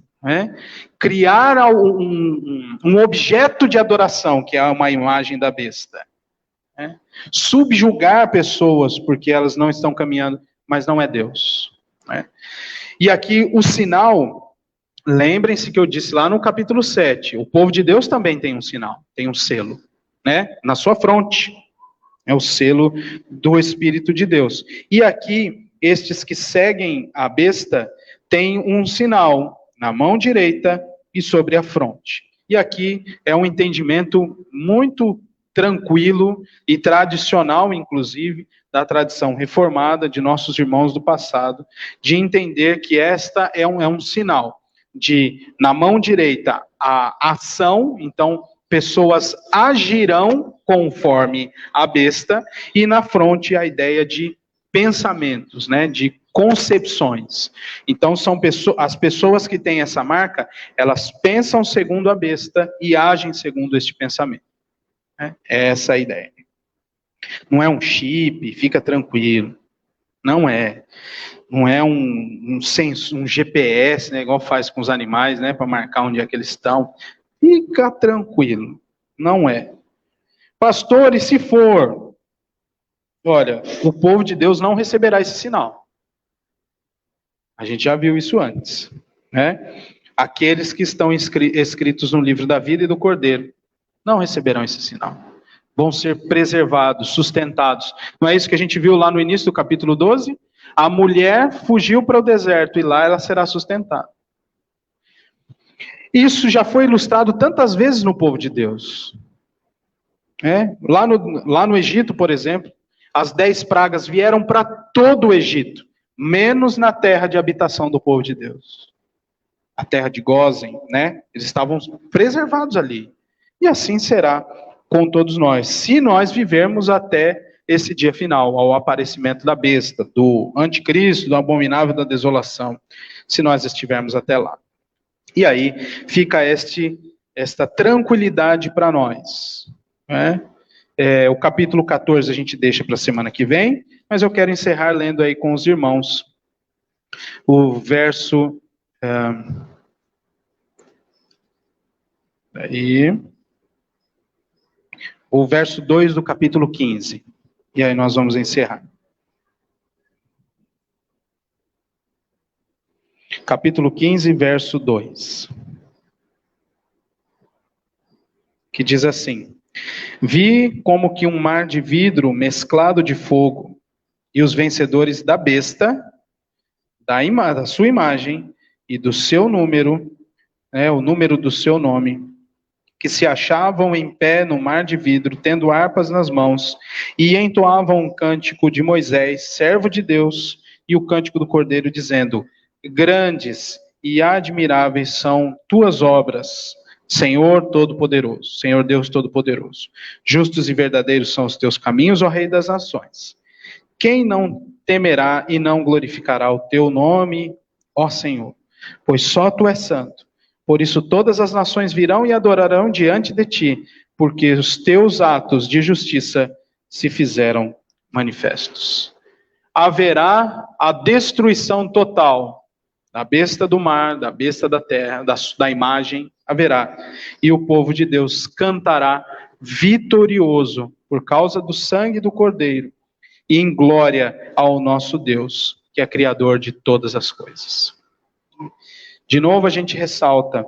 criar um objeto de adoração, que é uma imagem da besta. Subjugar pessoas porque elas não estão caminhando, mas não é Deus. E aqui o sinal, lembrem-se que eu disse lá no capítulo 7, o povo de Deus também tem um sinal, tem um selo, na sua fronte. É o selo do Espírito de Deus. E aqui, estes que seguem a besta têm um sinal na mão direita e sobre a fronte. E aqui é um entendimento muito tranquilo e tradicional, inclusive, da tradição reformada de nossos irmãos do passado, de entender que esta é um sinal de, na mão direita, a ação, então, pessoas agirão conforme a besta, e na fronte a ideia de pensamentos, né, de concepções. Então, são as pessoas que têm essa marca, elas pensam segundo a besta e agem segundo este pensamento. É essa a ideia. Não é um chip, fica tranquilo. Não é. Não é um GPS, né, igual faz com os animais, né, para marcar onde é que eles estão. Fica tranquilo. Não é. Pastor, e se for? Olha, o povo de Deus não receberá esse sinal. A gente já viu isso antes, né? Aqueles que estão escritos no livro da vida e do Cordeiro não receberão esse sinal. Vão ser preservados, sustentados. Não é isso que a gente viu lá no início do capítulo 12? A mulher fugiu para o deserto e lá ela será sustentada. Isso já foi ilustrado tantas vezes no povo de Deus. Lá no Egito, por exemplo, as 10 pragas vieram para todo o Egito, menos na terra de habitação do povo de Deus. A terra de Gósen, né? Eles estavam preservados ali. E assim será com todos nós, se nós vivermos até esse dia final, ao aparecimento da besta, do anticristo, do abominável da desolação, se nós estivermos até lá. E aí fica esta tranquilidade para nós. Né? O capítulo 14 a gente deixa para a semana que vem, mas eu quero encerrar lendo aí com os irmãos o verso... o verso 2 do capítulo 15. E aí nós vamos encerrar. Capítulo 15, verso 2. Que diz assim: Vi como que um mar de vidro mesclado de fogo, e os vencedores da besta, da sua imagem e do seu número, o número do seu nome, que se achavam em pé no mar de vidro, tendo harpas nas mãos, e entoavam um cântico de Moisés, servo de Deus, e o cântico do Cordeiro, dizendo: Grandes e admiráveis são tuas obras, Senhor Todo-Poderoso, Senhor Deus Todo-Poderoso. Justos e verdadeiros são os teus caminhos, ó Rei das Nações. Quem não temerá e não glorificará o teu nome, ó Senhor? Pois só tu és santo. Por isso todas as nações virão e adorarão diante de ti, porque os teus atos de justiça se fizeram manifestos. Haverá a destruição total da besta do mar, da besta da terra, da imagem, haverá. E o povo de Deus cantará vitorioso por causa do sangue do Cordeiro e em glória ao nosso Deus, que é criador de todas as coisas. De novo, a gente ressalta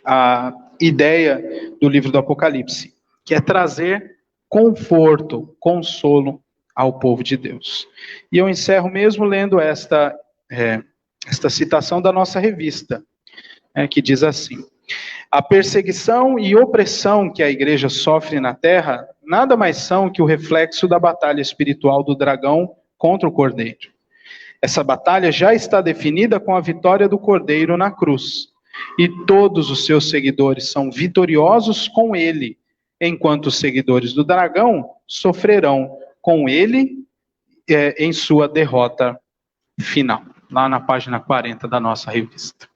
a ideia do livro do Apocalipse, que é trazer conforto, consolo ao povo de Deus. E eu encerro mesmo lendo esta citação da nossa revista, que diz assim: a perseguição e opressão que a igreja sofre na terra nada mais são que o reflexo da batalha espiritual do dragão contra o Cordeiro. Essa batalha já está definida com a vitória do Cordeiro na cruz. E todos os seus seguidores são vitoriosos com ele, enquanto os seguidores do dragão sofrerão com ele em sua derrota final. Lá na página 40 da nossa revista.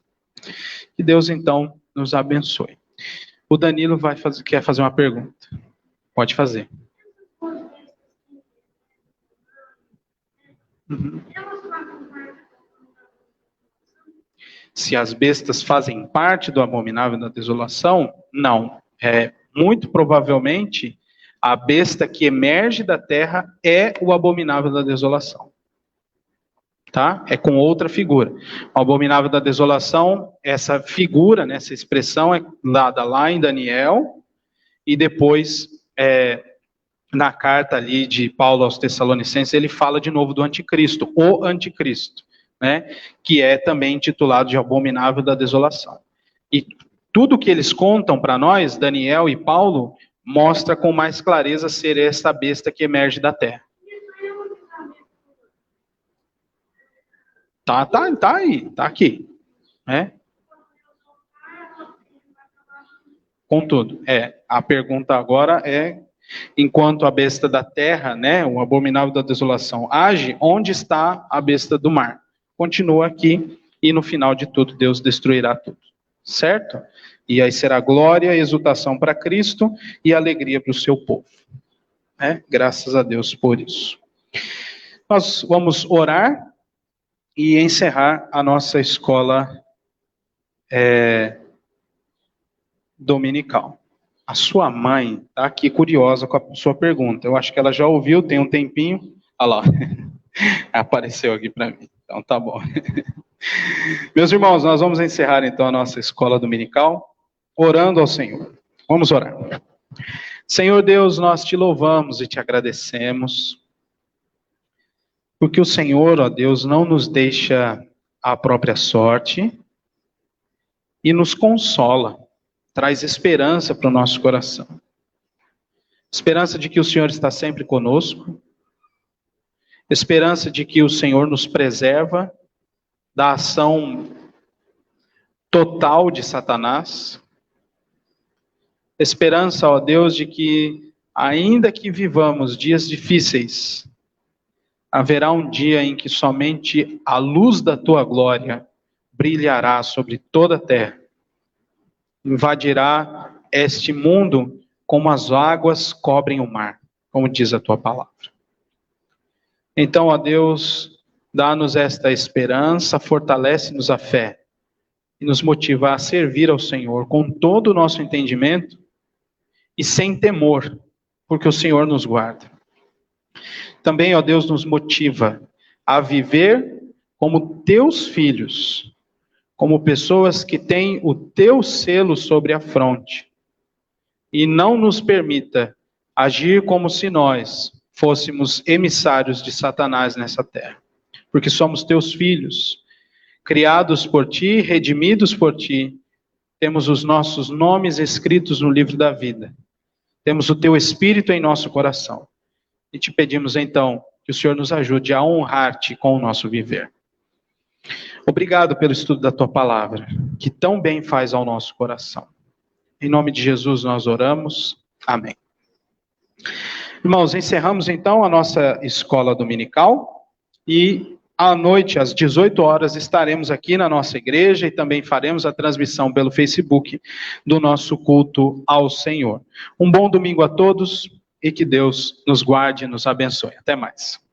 Que Deus, então, nos abençoe. O Danilo quer fazer uma pergunta. Pode fazer. Uhum. Se as bestas fazem parte do abominável da desolação, não. Muito provavelmente, a besta que emerge da terra é o abominável da desolação. Tá? É com outra figura. O abominável da desolação, essa figura, né, essa expressão é dada lá em Daniel, e depois na carta ali de Paulo aos Tessalonicenses, ele fala de novo do anticristo, o anticristo, né? Que é também intitulado de abominável da desolação. E tudo que eles contam para nós, Daniel e Paulo, mostra com mais clareza ser esta besta que emerge da terra. Tá aí, tá aqui, né? Contudo, a pergunta agora é, enquanto a besta da terra, né, o abominável da desolação, age, onde está a besta do mar? Continua aqui, e no final de tudo, Deus destruirá tudo. Certo? E aí será glória e exultação para Cristo e alegria para o seu povo. Graças a Deus por isso. Nós vamos orar e encerrar a nossa escola dominical. A sua mãe está aqui curiosa com a sua pergunta. Eu acho que ela já ouviu, tem um tempinho. Olha lá, apareceu aqui para mim. Então tá bom. Meus irmãos, nós vamos encerrar então a nossa escola dominical orando ao Senhor. Vamos orar. Senhor Deus, nós te louvamos e te agradecemos, porque o Senhor, ó Deus, não nos deixa à própria sorte e nos consola, traz esperança para o nosso coração. Esperança de que o Senhor está sempre conosco, esperança de que o Senhor nos preserva da ação total de Satanás. Esperança, ó Deus, de que, ainda que vivamos dias difíceis, haverá um dia em que somente a luz da tua glória brilhará sobre toda a terra. Invadirá este mundo como as águas cobrem o mar, como diz a tua palavra. Então, ó Deus, dá-nos esta esperança, fortalece-nos a fé e nos motiva a servir ao Senhor com todo o nosso entendimento e sem temor, porque o Senhor nos guarda. Também, ó Deus, nos motiva a viver como teus filhos, como pessoas que têm o teu selo sobre a fronte, e não nos permita agir como se nós fôssemos emissários de Satanás nessa terra, porque somos teus filhos, criados por ti, redimidos por ti, temos os nossos nomes escritos no livro da vida, temos o teu Espírito em nosso coração, e te pedimos então que o Senhor nos ajude a honrar-te com o nosso viver. Obrigado pelo estudo da tua palavra, que tão bem faz ao nosso coração. Em nome de Jesus nós oramos. Amém. Irmãos, encerramos então a nossa escola dominical e à noite, às 18 horas, estaremos aqui na nossa igreja e também faremos a transmissão pelo Facebook do nosso culto ao Senhor. Um bom domingo a todos e que Deus nos guarde e nos abençoe. Até mais.